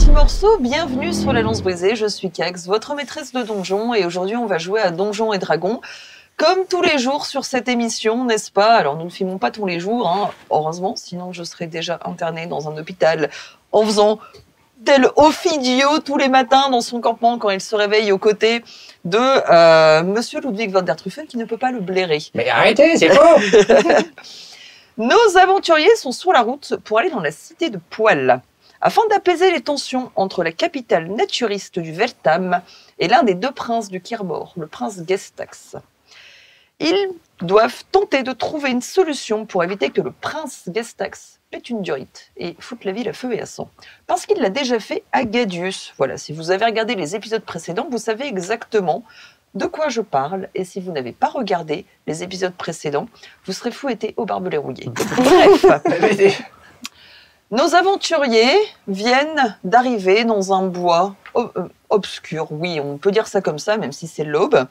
petit morceau, bienvenue sur la Lance Brisée, je suis Cax, votre maîtresse de donjon, et aujourd'hui on va jouer à Donjons et Dragons, comme tous les jours sur cette émission, n'est-ce pas? Alors nous ne filmons pas tous les jours, hein, heureusement, sinon je serais déjà internée dans un hôpital en faisant tel Ophidio tous les matins dans son campement quand il se réveille aux côtés de Monsieur Ludwig von der Truffel qui ne peut pas le blairer. Mais arrêtez, c'est faux. Nos aventuriers sont sur la route pour aller dans la cité de Poil, afin d'apaiser les tensions entre la capitale naturiste du Veltam et l'un des deux princes du Kirbor, le prince Gestax. Ils doivent tenter de trouver une solution pour éviter que le prince Gestax pète une durite et foute la ville à feu et à sang. Parce qu'il l'a déjà fait à Gadius. Voilà, si vous avez regardé les épisodes précédents, vous savez exactement de quoi je parle. Et si vous n'avez pas regardé les épisodes précédents, vous serez fouetté au barbelé rouillé. Bref. Nos aventuriers viennent d'arriver dans un bois obscur, oui, on peut dire ça comme ça, même si c'est l'aube,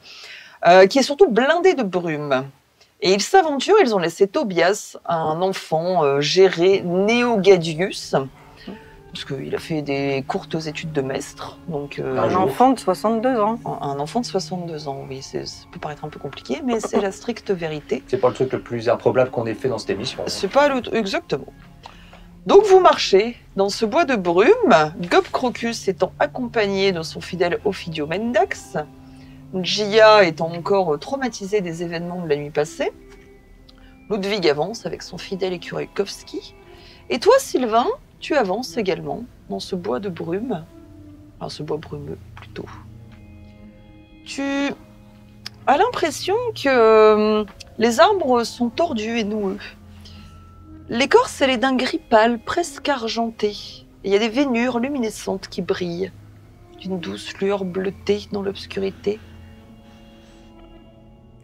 qui est surtout blindé de brume. Et ils s'aventurent, ils ont laissé Tobias, un enfant géré Néogadius, parce qu'il a fait des courtes études de maître. Donc, un enfant de 62 ans. Un enfant de 62 ans, oui, ça peut paraître un peu compliqué, mais c'est la stricte vérité. C'est pas le truc le plus improbable qu'on ait fait dans cette émission. C'est pas exactement. Donc vous marchez dans ce bois de brume, Gob Crocus étant accompagné de son fidèle Ophidio Mendax, Gia étant encore traumatisé des événements de la nuit passée, Ludwig avance avec son fidèle écureuil Kowski, et toi Sylvain, tu avances également dans ce bois de brume, enfin ce bois brumeux plutôt. Tu as l'impression que les arbres sont tordus et noueux. L'écorce, elle est d'un gris pâle, presque argenté. Il y a des veinures luminescentes qui brillent, d'une douce lueur bleutée dans l'obscurité.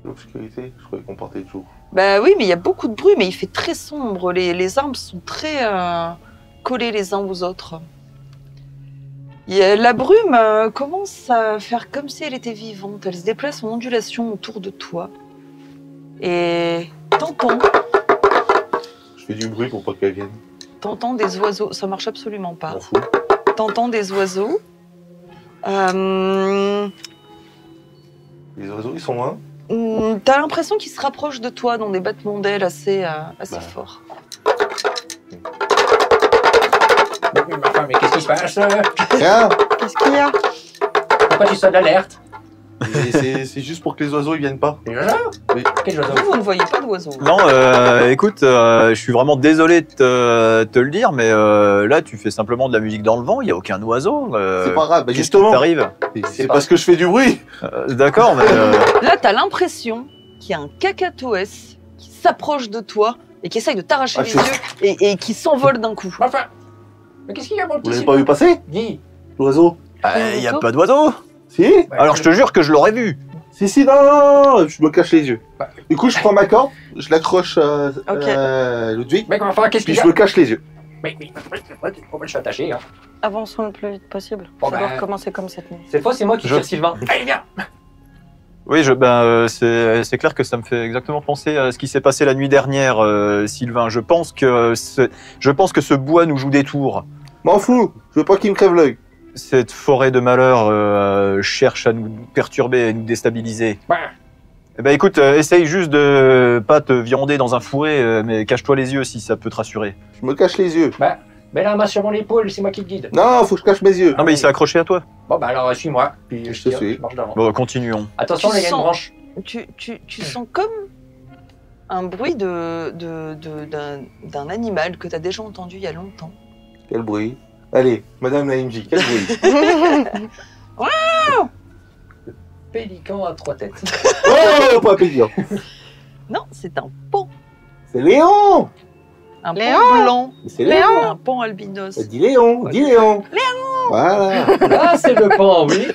L'obscurité, je croyais qu'on partait de jour. Bah oui, mais il y a beaucoup de brume et il fait très sombre. Les arbres sont très collés les uns aux autres. La brume commence à faire comme si elle était vivante. Elle se déplace en ondulation autour de toi. Et t'entends... Je fais du bruit pour pas qu'elle vienne. T'entends des oiseaux, ça marche absolument pas. M'en fous. T'entends des oiseaux. Les oiseaux, ils sont loin. T'as l'impression qu'ils se rapprochent de toi dans des battements d'ailes assez forts. Mais qu'est-ce qui se passe? Tiens. Qu'est-ce qu'il y a? Pourquoi tu sonnes l'alerte? C'est juste pour que les oiseaux, ils viennent pas. Les oiseaux? Oui. Quels oiseaux? Vous ne voyez pas d'oiseaux. Non, écoute, je suis vraiment désolé de te le dire, mais là, tu fais simplement de la musique dans le vent, il n'y a aucun oiseau. C'est pas grave, bah qu'est-ce justement. qui t'arrive? C'est parce que je fais du bruit. D'accord, mais... Là, t'as l'impression qu'il y a un cacatoès qui s'approche de toi et qui essaye de t'arracher les yeux et qui s'envole d'un coup. Enfin, mais qu'est-ce qu'il y a, mon petit? Vous l'avez pas vu passer? Dis. L'oiseau? Il n'y a pas d'oiseau. Si? Alors je te jure que je l'aurais vu. Si, non, je me cache les yeux. Du coup, je prends ma corde, je l'accroche à Ludwig, Mais enfin, qu'est-ce puis qu'il y je a? me cache les yeux. Mais pourquoi je suis attaché, hein? Avançons le plus vite possible. Bon, Ça doit bah. recommencer comme cette nuit. Cette fois, c'est moi qui tire Sylvain. Allez, viens! Oui, c'est clair que ça me fait exactement penser à ce qui s'est passé la nuit dernière, Sylvain. Je pense que ce bois nous joue des tours. M'en fous, je veux pas qu'il me crève l'œil. Cette forêt de malheur cherche à nous perturber et nous déstabiliser. Bah. Eh ben écoute, essaye juste de pas te viander dans un fourré, mais cache-toi les yeux si ça peut te rassurer. Je me cache les yeux. Bah, mets la main sur mon épaule, c'est moi qui te guide. Non, faut que je cache mes yeux. Non mais il s'est accroché à toi. Bon, bah alors, suis-moi. Puis Je te tire, suis. je marche devant. Bon, continuons. Attention, Tu là, il y a une sens- branche. Tu sens comme un bruit d'un animal que t'as déjà entendu il y a longtemps. Quel bruit. Allez, Madame la MJ, quel bruit. Pélican à 3 têtes. Oh, pas pédir. Non, c'est un pan. C'est Léon. Un Léon pan blanc. C'est Léon. Un pan albinos. Dis Léon, dis Léon. Voilà. Ah, c'est le pan, oui.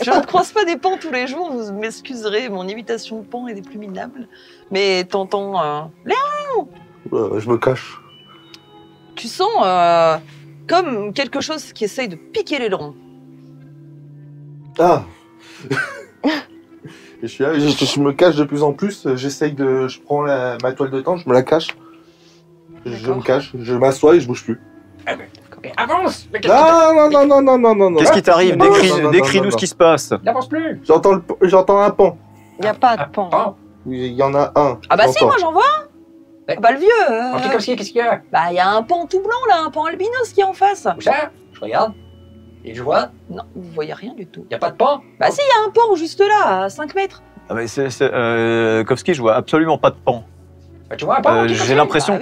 Je ne croise pas des pans tous les jours, vous m'excuserez, mon imitation de pan est des plus minables. Mais t'entends... Je me cache. Tu sens comme quelque chose qui essaye de piquer les dents. Ah. Je suis là, je me cache de plus en plus. Je prends ma toile de tente, je me la cache. Je D'accord. me cache, je m'assois et je bouge plus. Ah ben, Mais avance. Mais qu'est-ce Non. Qu'est-ce qui t'arrive? Non, non, Décris-nous non. ce qui se passe. que... N'avance plus. J'entends un pan. Il n'y a pas de pan. Pan. Oui, il y en a un. Ah bah si, J'entends. moi j'en vois un. Ouais. Ah bah le vieux. Antikovski, qu'est-ce qu'il y a? Bah il y a un pan tout blanc là, un pan albinos qui est en face. Où ça? Je regarde. Et je vois, Non, vous voyez rien du tout. il n'y a pas de pan. Bah si, il y a un pan juste là, à 5 mètres. Ah, mais Kovski, je vois absolument pas de pan. Bah, tu vois un pan, Antikovski? J'ai l'impression Bah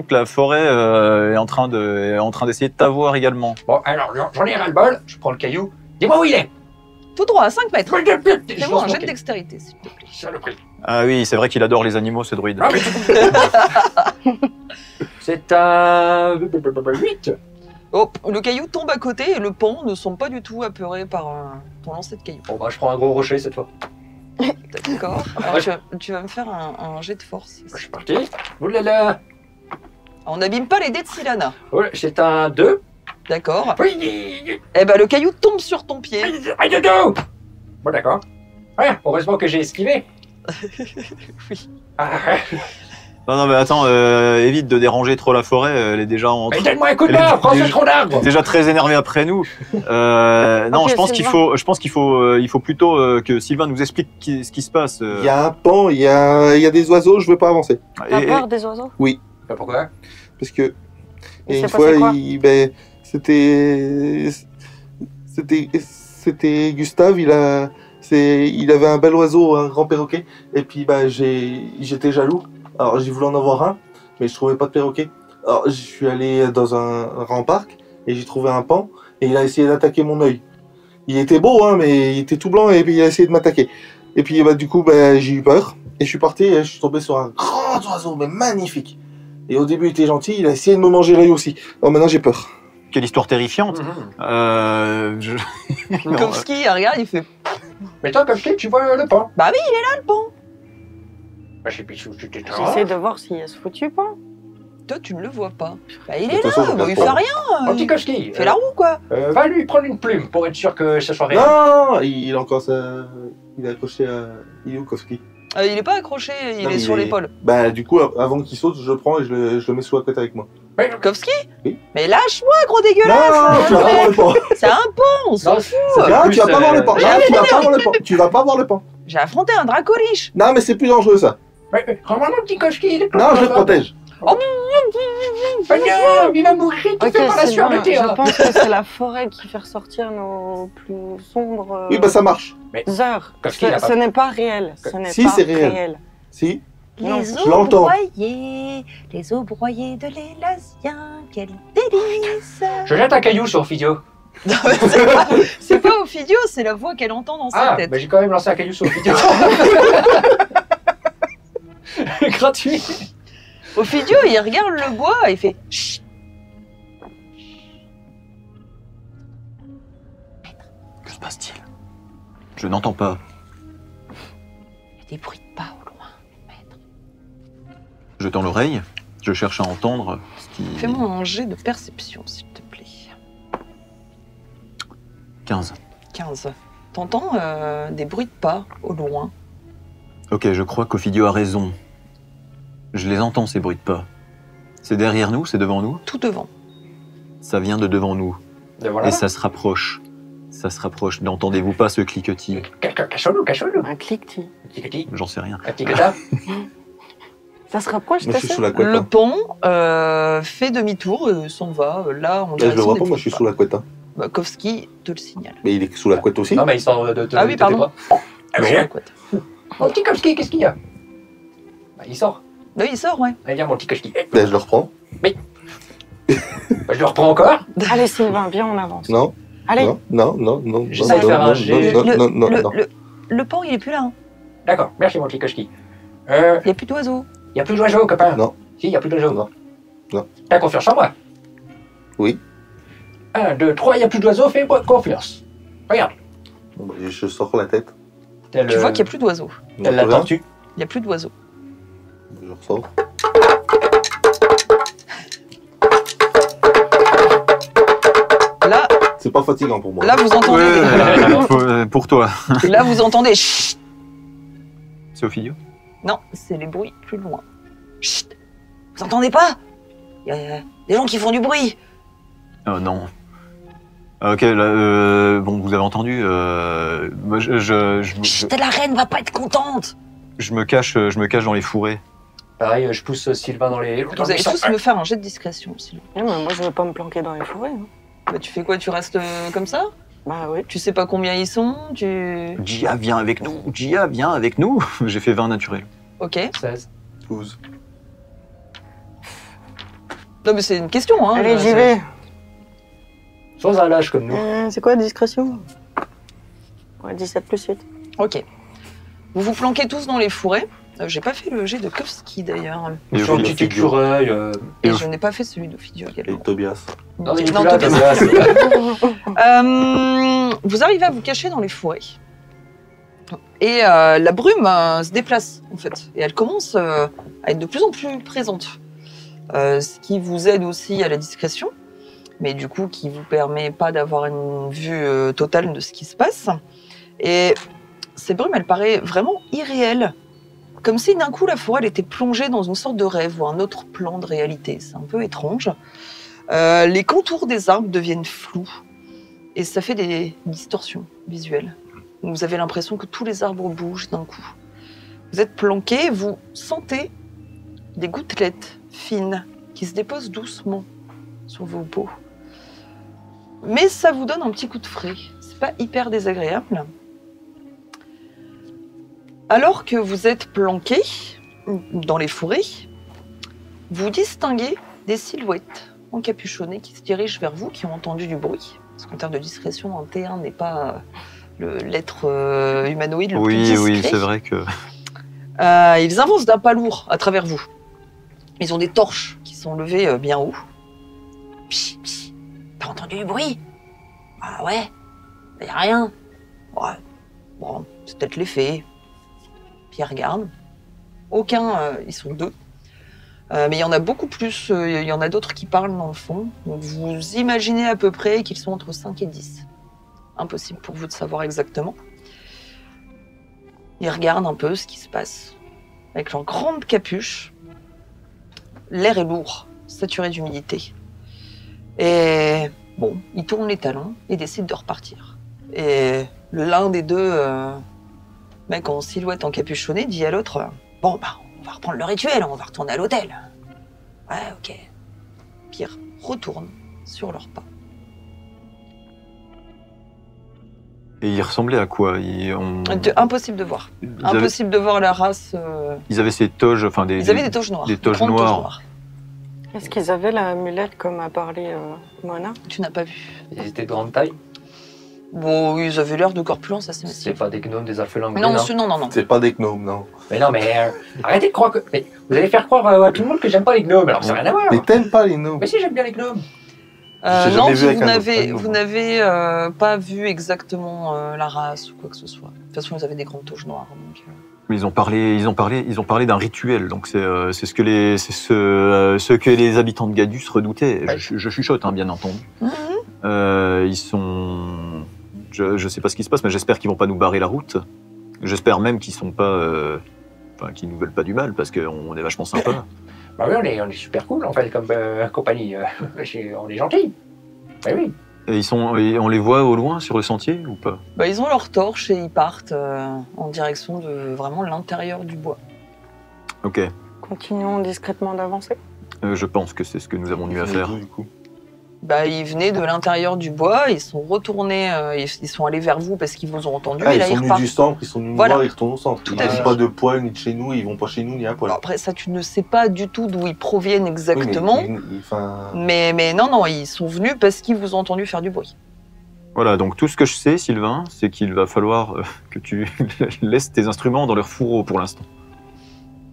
oui. que la forêt est en train d'essayer de t'avoir également. Bon, alors, j'en ai ras-le-bol. Je prends le caillou. Dis-moi où il est. Tout droit, à 5 mètres. Je Fais-moi lance un mon jet de caillou. dextérité, s'il te plaît. Saloperie. Ah oui, c'est vrai qu'il adore les animaux, ce druide. Ah, mais... C'est un... 8. Oh, le caillou tombe à côté et le pan ne semble pas du tout apeuré par ton lancer de caillou. Bon, bah, je prends un gros rocher cette fois. D'accord. Alors tu vas me faire un jet de force. Je suis parti. Oulala. On n'abîme pas les dés de Silana. Oh, c'est un 2. D'accord. Oui. Eh ben le caillou tombe sur ton pied. Aïe, dodo. Bon, d'accord. Ouais, heureusement que j'ai esquivé. Oui. Ah, Non, mais attends, évite de déranger trop la forêt, elle est déjà en mais donne-moi un coup de main, prends ce tronc d'arbre. déjà très énervée après nous. Non, Ok, je pense qu'il faut plutôt que Sylvain nous explique ce qui se passe. Il y a un pan, il y a des oiseaux, je veux pas avancer. T'as Et- peur des oiseaux? Bah, pourquoi? Parce que. Il Et une s'est fois, passé quoi? c'était Gustave, il avait un bel oiseau, un grand perroquet, et puis bah j'étais jaloux. Alors j'ai voulu en avoir un, mais je trouvais pas de perroquet. Alors je suis allé dans un grand parc et j'ai trouvé un pan et il a essayé d'attaquer mon œil. Il était beau, hein, mais il était tout blanc et puis il a essayé de m'attaquer. Et puis bah, du coup bah, j'ai eu peur et je suis parti et je suis tombé sur un grand oiseau, mais magnifique. Et au début il était gentil, il a essayé de me manger l'œil aussi. Alors maintenant j'ai peur. Quelle histoire terrifiante. Non, Kovski, regarde, il fait Mais toi, comme je dis, tu vois le pan. Bah oui, il est là le pan. Bah, je sais plus où tu t'es J'essaie de voir s'il y a ce foutu pan. Toi, tu ne le vois pas. Bah il De est toute façon, là, je bah, regarde il pas. fait rien. Antikovski, Il fait la roue quoi. va lui prendre une plume pour être sûr que ce soit réel. Non, il a encore ça. Il est accroché à Iokovski. Il est pas accroché, il Non, est mais sur il est- l'épaule. Bah du coup, avant qu'il saute, je le prends et je le mets sous la côte avec moi. Mais- Kovski Oui. Mais lâche-moi, gros Non, dégueulasse. tu vas pas voir le pan. C'est un pan, on s'en Non, fout. Non, plus, tu vas pas voir le pan. Non, tu vas pas voir le pan. Tu vas pas voir le pan. J'ai affronté un dracoliche. Non, mais c'est plus dangereux ça. Rends-moi mon petit Koski. Non, je le protège. Ah non, il va mourir tout Ok, fait par la Sylvain, sureté. je pense que c'est la forêt qui fait ressortir nos plus sombres Oui, bah ça marche. heures. Comme s'il a pas- Ce n'est pas réel. Ce n'est Si, pas c'est réel. Si. Non, Les je eaux l'entends. broyées, les eaux broyées de l'Élazien, quel délice. Je jette un caillou sur Ophidio. Non, mais c'est pas Ophidio, c'est la voix qu'elle entend dans sa Ah, tête. mais j'ai quand même lancé un caillou sur Ophidio. Gratuit. Ophidio, il regarde le bois et il fait chut. Que se passe-t-il? Je n'entends pas. Il y a des bruits de pas au loin, maître. Je tends l'oreille, je cherche à entendre ce qui... Fais-moi un jet de perception, s'il te plaît. 15. 15. T'entends des bruits de pas au loin. Ok, je crois qu'Ophidio a raison. Je les entends, ces bruits de pas. C'est derrière nous, c'est devant nous. Tout devant. Ça vient de devant nous. Et voilà. Et ça se rapproche. Ça se rapproche. N'entendez-vous pas ce cliquetis? Cachons-nous, cachons-nous. Un cliquetis. Un petit J'en sais rien. un petit gâteau. Ça se rapproche, Moi, je suis t'essaies sous la couette. Le Hein. pont fait demi-tour, s'en va. Là, on Là, je le vois pas, moi je suis sous la couette. Hein. Bah, Kovski te le signale. Mais il est sous la couette aussi. Non, mais il sort de Ah oui, tes pardon. bras. Ah oui, Sur la hein. couette. Mon petit Koski, qu'est-ce qu'il y a? Bah, il sort. Là, il sort, ouais. Allez, viens, mon petit Koski. Ben, je le reprends. Bah, je le reprends encore. Allez, Sylvain, viens, on avance. Non, Allez, non. J'essaie de faire un jet. Non. Le pont, il est plus là. Hein. D'accord, merci, mon petit Koski. Il n'y a plus d'oiseaux. Y a plus d'oiseaux, copain? Non. Si, y a plus d'oiseaux. Non. T'as confiance en moi? Oui. 1, 2, 3, y a plus d'oiseaux, fais-moi confiance. Regarde. Bon, bah, je sors la tête. Tel, Tu vois qu'il n'y a plus d'oiseaux. Non, tel la plus rien. tortue. Il n'y a plus d'oiseaux. Je ressors. Là, C'est pas fatigant pour moi. là vous entendez. Pour toi. Là, vous entendez. Chut. C'est Ophidio? Non, c'est les bruits plus loin. Chut. Vous entendez pas? Il y a des gens qui font du bruit. Non. Ok, là, bon, vous avez entendu. Moi, Chut, la reine va pas être contente. je me cache dans les fourrés. Pareil, je pousse Sylvain dans les... Vous allez tous me faire un jet de discrétion, s'il vous plaît. Non, mais moi, je veux pas me planquer dans les forêts. Hein. Bah, tu fais quoi? Tu restes comme ça? Bah oui. Tu sais pas combien ils sont? Gia, viens avec nous. Gia, viens avec nous. J'ai fait 20 naturels. Ok. 16. 12. Non, mais c'est une question, hein. Allez, j'y vais. Sans un lâche comme nous. C'est quoi, discrétion? Ouais, 17 plus 8. Ok. Vous vous planquez tous dans les fourrés. J'ai pas fait le jet de Kowski d'ailleurs. Et Sur un Ophidio. petit écureuil. Et Et je n'ai pas fait celui d'Ophidio Et également. Tobias. Non, mais il est Non, plus là, Tobias. Tobias. Vous arrivez à vous cacher dans les fourrés. Et la brume se déplace, en fait. Et elle commence à être de plus en plus présente. Ce qui vous aide aussi à la discrétion, mais du coup qui vous permet pas d'avoir une vue totale de ce qui se passe. Et cette brume, elle paraît vraiment irréelle. Comme si d'un coup la forêt elle était plongée dans une sorte de rêve ou un autre plan de réalité. C'est un peu étrange. Les contours des arbres deviennent flous et ça fait des distorsions visuelles. Vous avez l'impression que tous les arbres bougent d'un coup. Vous êtes planqué, vous sentez des gouttelettes fines qui se déposent doucement sur vos peaux. Mais ça vous donne un petit coup de frais. C'est pas hyper désagréable. Alors que vous êtes planqué dans les forêts, vous distinguez des silhouettes encapuchonnées qui se dirigent vers vous, qui ont entendu du bruit. Parce qu'en termes de discrétion, un T1 n'est pas l'être humanoïde le plus discret. Oui, c'est vrai que... Ils avancent d'un pas lourd à travers vous. Ils ont des torches qui sont levées bien haut. Psst, psst. T'as entendu du bruit? Ah ouais? Y a rien. Ouais. Bon, c'est peut-être l'effet. Puis ils regardent. Ils sont deux. Mais il y en a beaucoup plus. Il y en a d'autres qui parlent dans le fond. Donc vous imaginez à peu près qu'ils sont entre 5 et 10. Impossible pour vous de savoir exactement. Ils regardent un peu ce qui se passe. Avec leur grande capuche. L'air est lourd, saturé d'humidité. Et bon, ils tournent les talons et décident de repartir. Et l'un des deux mecs en silhouette encapuchonnée dit à l'autre « Bon, bah, on va reprendre le rituel, on va retourner à l'hôtel. » Ouais, ok. Puis ils retournent sur leurs pas. Et ils ressemblaient à quoi? Impossible de voir. Impossible de voir la race. Ils avaient ces toges, enfin Ils avaient des toges noires. Des toges grandes noires. Est-ce qu'ils avaient l'amulette comme a parlé Mona? Tu n'as pas vu. Ils étaient de grande taille. Bon, ils avaient l'air de corpulence assez C'est massif. pas des gnomes, des alphelins. Non, non. C'est pas des gnomes, non. Mais non, mais arrêtez de croire que... Mais vous allez faire croire à tout le monde que j'aime pas les gnomes, alors ça n'a rien à voir. Mais t'aimes pas les gnomes. Mais si, j'aime bien les gnomes. J'ai Non, jamais vu avec vous un n'avez pas vu exactement la race ou quoi que ce soit. De toute façon, ils avaient des grandes toges noires. Donc, Mais ils ont parlé d'un rituel, donc c'est ce que les habitants de Gadus redoutaient. Ouais. Je chuchote, hein, bien entendu. Mhm. Ils sont, je sais pas ce qui se passe, mais j'espère qu'ils vont pas nous barrer la route. J'espère même qu'ils sont pas, qu'ils nous veulent pas du mal, parce qu'on est vachement sympa. Bah oui, on est super cool en fait comme compagnie. On est gentils. Bah oui. Et on les voit au loin sur le sentier ou pas? Bah, ils ont leurs torches et ils partent en direction de vraiment l'intérieur du bois. Ok. Continuons discrètement d'avancer. Je pense que c'est ce que nous avons eu à faire. Du coup. Bah, ils venaient de l'intérieur du bois, ils sont retournés, ils sont allés vers vous parce qu'ils vous ont entendu. Ah, et ils là, sont ils venus repartent. du centre, ils sont venus nous Voilà. voir, ils retournent au centre. Tout Ils à n'ont fait. pas de poils ni de chez nous, ils vont pas chez nous ni à poil. Alors après, ça, tu ne sais pas du tout d'où ils proviennent exactement. Oui, enfin, Mais non, ils sont venus parce qu'ils vous ont entendu faire du bruit. Voilà, donc tout ce que je sais, Sylvain, c'est qu'il va falloir que tu laisses tes instruments dans leur fourreau pour l'instant.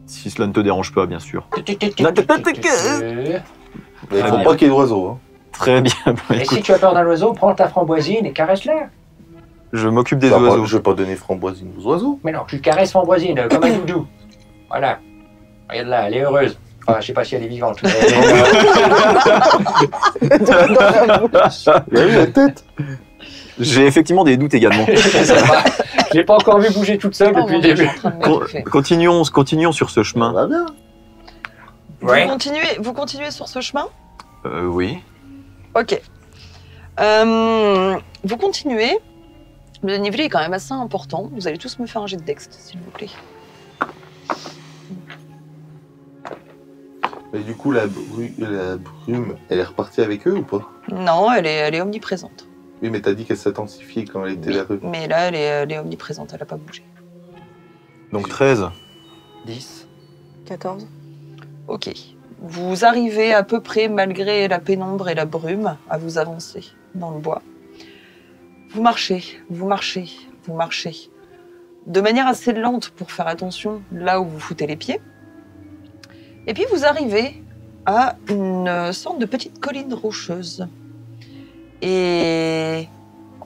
Si cela ne te dérange pas, bien sûr. il Et faut pas qu'il y ait d'oiseaux. Hein. Très bien. Bah, si écoute, tu as peur d'un oiseau, prends ta framboisine et caresse-la. je m'occupe des Ça va pas- oiseaux. Je vais pas donner framboisine aux oiseaux. Mais non, tu caresses framboisine comme un doudou. Voilà. Regarde-la, elle est heureuse. Enfin, je sais pas si elle est vivante. Mais Il a vu la tête. J'ai effectivement des doutes également. ça va. Je l'ai pas encore vu bouger toute seule Oh, depuis mon le Dieu, début. je suis en train de m'étouffer. Continuons sur ce Ça chemin. va bien. Ouais. Vous continuez sur ce chemin? Oui. Ok. Vous continuez. Le dénivelé est quand même assez important. Vous allez tous me faire un jet de dext, s'il vous plaît. Mais du coup, la brume, elle est repartie avec eux ou pas? Non, elle est omniprésente. Oui, mais t'as dit qu'elle s'intensifiait quand elle était Oui, vers eux. mais là, elle est omniprésente, elle n'a pas bougé. Donc 13. 10. 14. Ok. Vous arrivez à peu près, malgré la pénombre et la brume, à vous avancer dans le bois. Vous marchez, vous marchez, vous marchez. De manière assez lente pour faire attention là où vous foutez les pieds. Et puis vous arrivez à une sorte de petite colline rocheuse. Et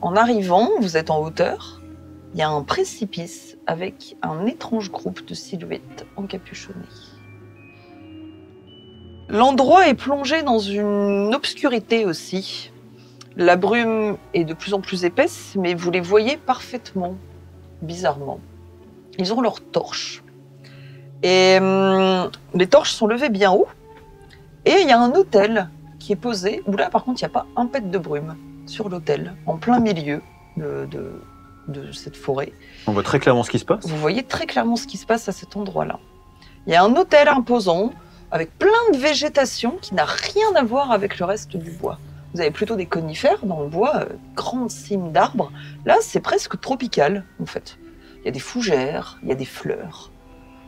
en arrivant, vous êtes en hauteur, il y a un précipice avec un étrange groupe de silhouettes encapuchonnées. L'endroit est plongé dans une obscurité aussi. La brume est de plus en plus épaisse, mais vous les voyez parfaitement, bizarrement. Ils ont leurs torches. Et les torches sont levées bien haut. Et il y a un autel qui est posé, où là par contre il n'y a pas un pet de brume sur l'autel, en plein milieu de cette forêt. On voit très clairement ce qui se passe. Vous voyez très clairement ce qui se passe à cet endroit-là. Il y a un autel imposant, avec plein de végétation qui n'a rien à voir avec le reste du bois. Vous avez plutôt des conifères dans le bois, grandes cimes d'arbres. Là, c'est presque tropical, en fait. Il y a des fougères, il y a des fleurs,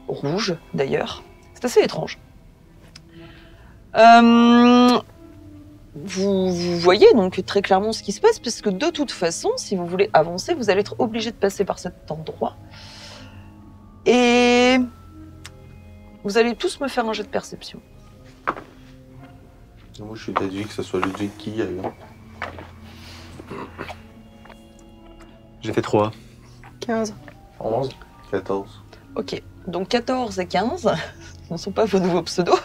rouges d'ailleurs. C'est assez étrange. Vous voyez donc très clairement ce qui se passe, parce que de toute façon, si vous voulez avancer, vous allez être obligé de passer par cet endroit. Et vous allez tous me faire un jet de perception. Moi, je suis déduit que ce soit le jet qui aille. J'ai fait 3. 15. 11. 14. Ok, donc 14 et 15, ce ne sont pas vos nouveaux pseudos.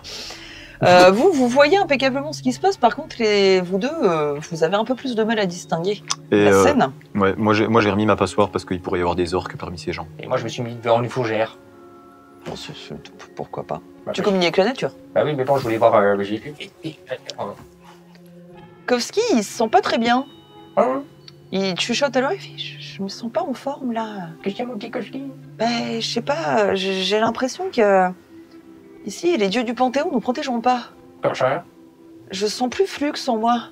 Vous voyez impeccablement ce qui se passe. Par contre, vous deux, vous avez un peu plus de mal à distinguer Et la scène. ouais, moi j'ai remis ma passoire parce qu'il pourrait y avoir des orques parmi ces gens. Et moi, je me suis mis devant une fougère. Bon, pourquoi pas. Bah, Tu communies avec la nature. Bah oui, mais bon, je voulais voir. Kovski, il se sent pas très bien. Hein? Il chuchote à l'oreille, il fait, je me sens pas en forme là. Qu'est-ce qu'il y a, mon petit Koski? Ben, je sais pas, j'ai l'impression que ici, les dieux du Panthéon nous protégeront pas. Comme ça? Je sens plus Flux en moi.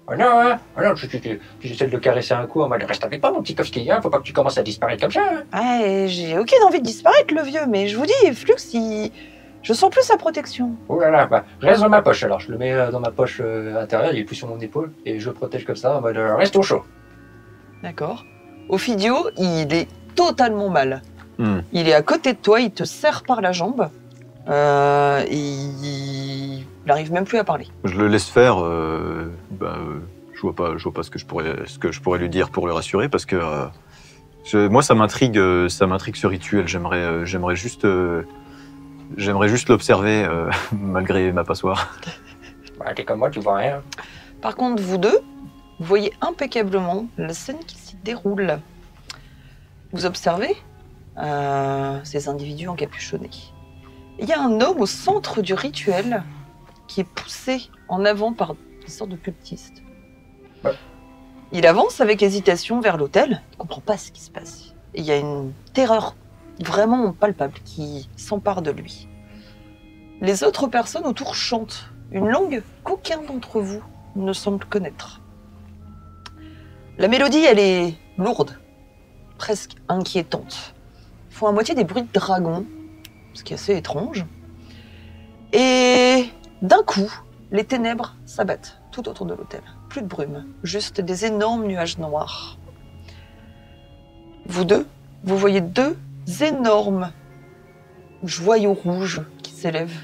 Oh non, hein? Oh non, j'essaie de le caresser un coup en mode reste avec moi, mon petit Koski, hein? Faut pas que tu commences à disparaître comme ça, hein? Ouais, j'ai aucune envie de disparaître, le vieux, mais je vous dis, Flux, je sens plus sa protection. Oh là là, bah, je reste dans ma poche alors, je le mets dans ma poche intérieure, il est plus sur mon épaule, et je le protège comme ça en mode reste au chaud. D'accord. Ophidio, il est totalement mal. Hmm. Il est à côté de toi, il te serre par la jambe. Et il n'arrive même plus à parler. Je le laisse faire. Je vois pas ce que je pourrais lui dire pour le rassurer parce que moi ça m'intrigue ce rituel. J'aimerais juste l'observer malgré ma passoire. Bah, t'es comme moi, tu vois rien. Par contre, vous deux, vous voyez impeccablement la scène qui s'y déroule. Vous observez ces individus encapuchonnés. Il y a un homme au centre du rituel qui est poussé en avant par des sortes de cultistes. Ouais. Il avance avec hésitation vers l'autel, il ne comprend pas ce qui se passe. Et il y a une terreur vraiment palpable qui s'empare de lui. Les autres personnes autour chantent une langue qu'aucun d'entre vous ne semble connaître. La mélodie, elle est lourde, presque inquiétante. Ils font à moitié des bruits de dragons, ce qui est assez étrange. Et d'un coup, les ténèbres s'abattent tout autour de l'autel. Plus de brume, juste des énormes nuages noirs. Vous deux, vous voyez deux énormes joyaux rouges qui s'élèvent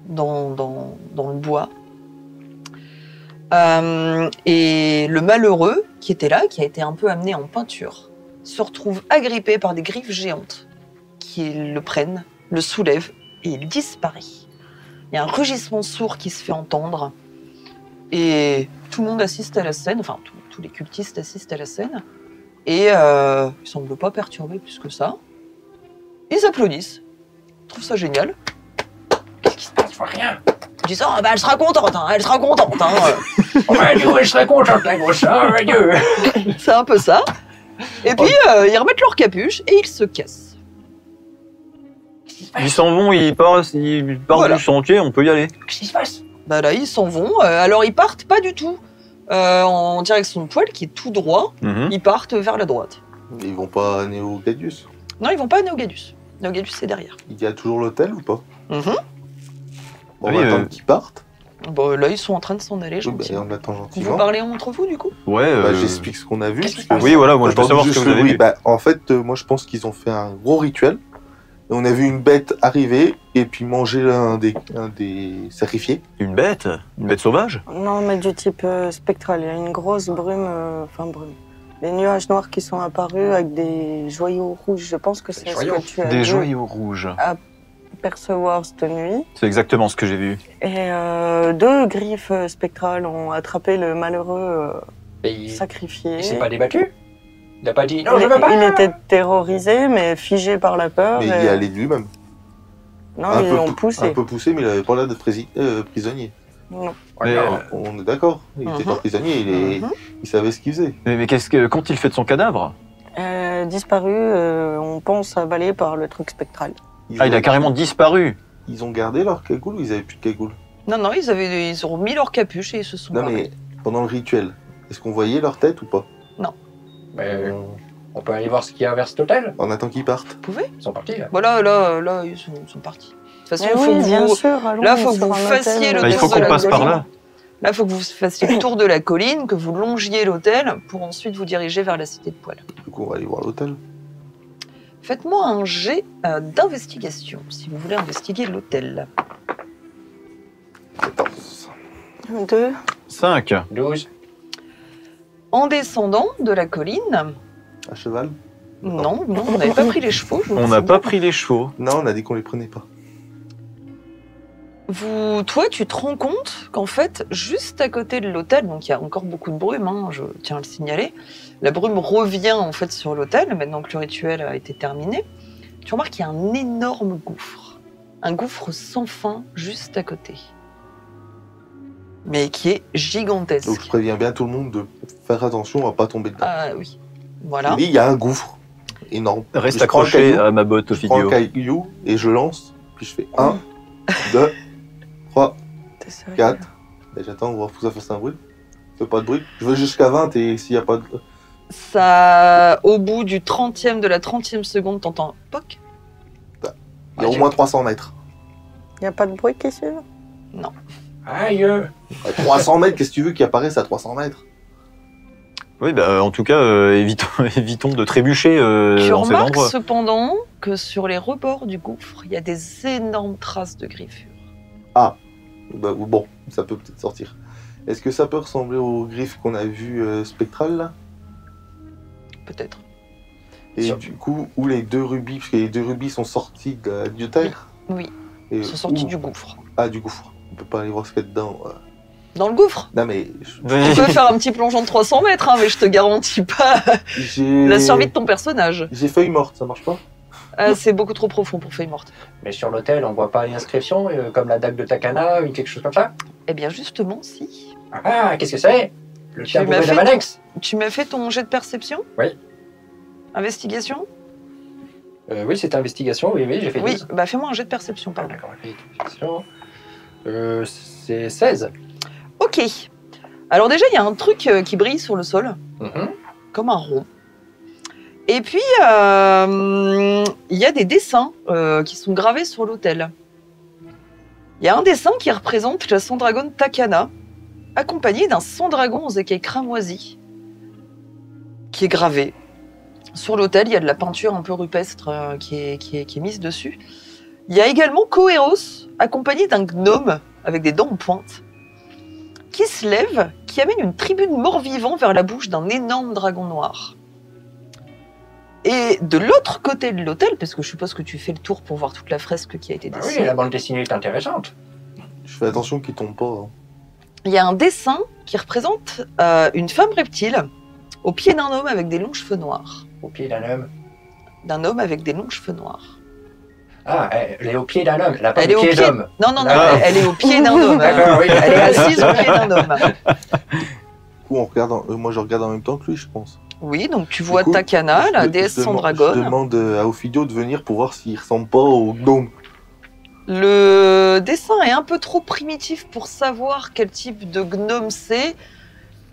dans le bois. Et le malheureux qui était là, qui a été un peu amené en peinture, se retrouve agrippé par des griffes géantes qui le prennent, le soulèvent et il disparaît. Il y a un rugissement sourd qui se fait entendre et tout le monde assiste à la scène, enfin tous les cultistes assistent à la scène et ils semblent pas perturbés plus que ça. Ils applaudissent, ils trouvent ça génial. Qu'est-ce qui se passe? Je vois rien. Ils disent « Oh, bah elle sera contente, hein, elle sera contente. Hein. » Ouais, du coup, je serais contente, la grosse. Oh, mon Dieu. C'est un peu ça. Et puis, ils remettent leur capuche et ils se cassent. Ils s'en vont, ils partent Voilà. du sentier, on peut y aller. Qu'est-ce qui se passe? Bah là, ils s'en vont. Alors, ils partent pas du tout en direction de Poil, qui est tout droit. Mhm. Ils partent vers la droite. Ils vont pas à Néo-Gadius. Non, ils vont pas à Néogadus. Néogadus, c'est derrière. Il y a toujours l'hôtel ou pas? Mhm. Bon, Oui, on va attendre qu'ils partent. Bon, là, ils sont en train de s'en aller, Oui, bah, gentiment. on attend Vous gentiment. parlez entre vous, du coup? Ouais. Bah, j'explique ce qu'on a vu. Qu'est-ce qui parce que- Oui, voilà, moi je veux Attends, savoir ce que juste vous avez oui, vu. bah, en fait, moi je pense qu'ils ont fait un gros rituel. Et on a vu une bête arriver et puis manger un des sacrifiés. Une bête sauvage. Non, mais du type spectral. Il y a une grosse brume, brume. Des nuages noirs qui sont apparus avec des joyaux rouges. Je pense que c'est ce joyaux. que tu as Des dû joyaux rouges. percevoir cette nuit. C'est exactement ce que j'ai vu. Et 2 griffes spectrales ont attrapé le malheureux Mais il sacrifié. s'est pas débattu? Il a pas dit non, il, je veux pas. il était terrorisé, mais figé par la peur. Mais il et- y allait de lui-même. Non, un ils peu l'ont pou- poussé. Un peu poussé, mais il avait pas l'air d'être prisonnier. Non. Mais, On est d'accord. Il était pas prisonnier, Mhm. il savait ce qu'il faisait. mais qu'ont-ils fait de son cadavre? Disparu, on pense avalé par le truc spectral. Ah, il a carrément disparu. Ils ont gardé leur cagoule ou ils avaient plus de cagoule? Non, non, ils ont mis leur capuche et ils se sont Non, barrés. mais pendant le rituel, est-ce qu'on voyait leur tête ou pas? Mais on peut aller voir ce qu'il y a vers cet hôtel? On attend qu'ils partent. Vous pouvez? Ils sont partis là. Voilà, là, ils sont partis. De toute façon, Mais il faut oui, que bien vous... sûr. allons là, faut que sur vous un fassiez hôtel. le Bah, il faut tour de qu'on la passe par colline. là. Là, il faut que vous fassiez le tour de la colline, que vous longiez l'hôtel pour ensuite vous diriger vers la cité de Poil. Du coup, on va aller voir l'hôtel. Faites-moi un jet d'investigation, si vous voulez investiguer l'hôtel. 14. 2. 5. 12. En descendant de la colline, À cheval? non, on n'avait pas pris les chevaux. je vous On le n'a dis. pas pris les chevaux. Non, on a dit qu'on les prenait pas. Toi, tu te rends compte qu'en fait, juste à côté de l'hôtel, donc il y a encore beaucoup de brume, hein, je tiens à le signaler, la brume revient en fait sur l'hôtel, maintenant que le rituel a été terminé. Tu remarques qu'il y a un énorme gouffre. Un gouffre sans fin juste à côté. Mais qui est gigantesque. Donc je préviens bien tout le monde de faire attention à pas tomber dedans. Ah oui, voilà. Oui, il y a un gouffre énorme. Reste Je prends le accroché caillou, à ma botte, Je prends le Ophidio. caillou et je lance. Puis je fais 1, 2, 3, T'es sérieux? 4. Et j'attends, voir que ça fasse un bruit. Fais pas de bruit. Je veux jusqu'à 20 et s'il n'y a pas de. Ça, au bout du 30e de la 30e seconde, t'entends un poc. Il y a au moins 300 mètres. Il n'y a pas de bruit qui suit? Aïe. À 300 mètres, qu'est-ce que tu veux qui apparaisse à 300 mètres? Oui, bah en tout cas, évitons de trébucher Tu dans ces remarques endroits. cependant que sur les rebords du gouffre, il y a des énormes traces de griffures. Bah, bon, ça peut peut-être sortir. Est-ce que ça peut ressembler aux griffes qu'on a vues spectrales là? Peut-être. Et Sur- du coup, où les 2 rubis, parce que les 2 rubis sont sortis de la bibliothèque. Oui, Et ils sont sortis où- du gouffre. Ah, du gouffre. On peut pas aller voir ce qu'il y a dedans. Dans le gouffre? Non, mais Tu peux faire un petit plongeon de 300 mètres, hein, mais je te garantis pas j'ai. la survie de ton personnage. J'ai feuille morte, ça marche pas? C'est beaucoup trop profond pour feuille morte. Mais sur l'hôtel, on voit pas une inscription comme la dague de Takana ou quelque chose comme ça? Eh bien justement, si. Ah, qu'est-ce que c'est? Le Tu tabouret m'as de fait- Malex? Tu m'as fait ton jet de perception? Oui. Investigation? Oui, c'était investigation, oui, j'ai fait Oui, 10. bah fais-moi un jet de perception, Ah, pardon. d'accord, investigation. C'est 16. Ok. Alors déjà, il y a un truc qui brille sur le sol, Mhm. comme un rond. Et puis, il y a des dessins qui sont gravés sur l'autel. Il y a un dessin qui représente la Sandragone Takana, accompagnée d'un Sandragon aux écailles cramoisies, qui est gravé. Sur l'autel, il y a de la peinture un peu rupestre qui est mise dessus. Il y a également Koeros, accompagné d'un gnome avec des dents en pointe, qui se lève, qui amène une tribune mort-vivant vers la bouche d'un énorme dragon noir. Et de l'autre côté de l'hôtel, parce que je suppose que tu fais le tour pour voir toute la fresque qui a été Bah dessinée, oui, la bande dessinée est intéressante. Je fais attention qu'il tombe pas. Hein. il y a un dessin qui représente une femme reptile au pied d'un homme avec des longs cheveux noirs. Au pied d'un homme. D'un homme avec des longs cheveux noirs. Ah, elle est au pied d'un homme. Elle n'a pas Elle le est au pied pied. d'homme. Non, non, non, Ah. elle est au pied d'un homme. D'accord, oui. Elle est assise au pied d'un homme. Du coup, on regarde moi, je regarde en même temps que lui, je pense. Oui, donc tu vois Du coup, Takana, la je déesse demande- Sandragone. Je demande à Ophidio de venir pour voir s'il ressemble pas au gnome. Le dessin est un peu trop primitif pour savoir quel type de gnome c'est.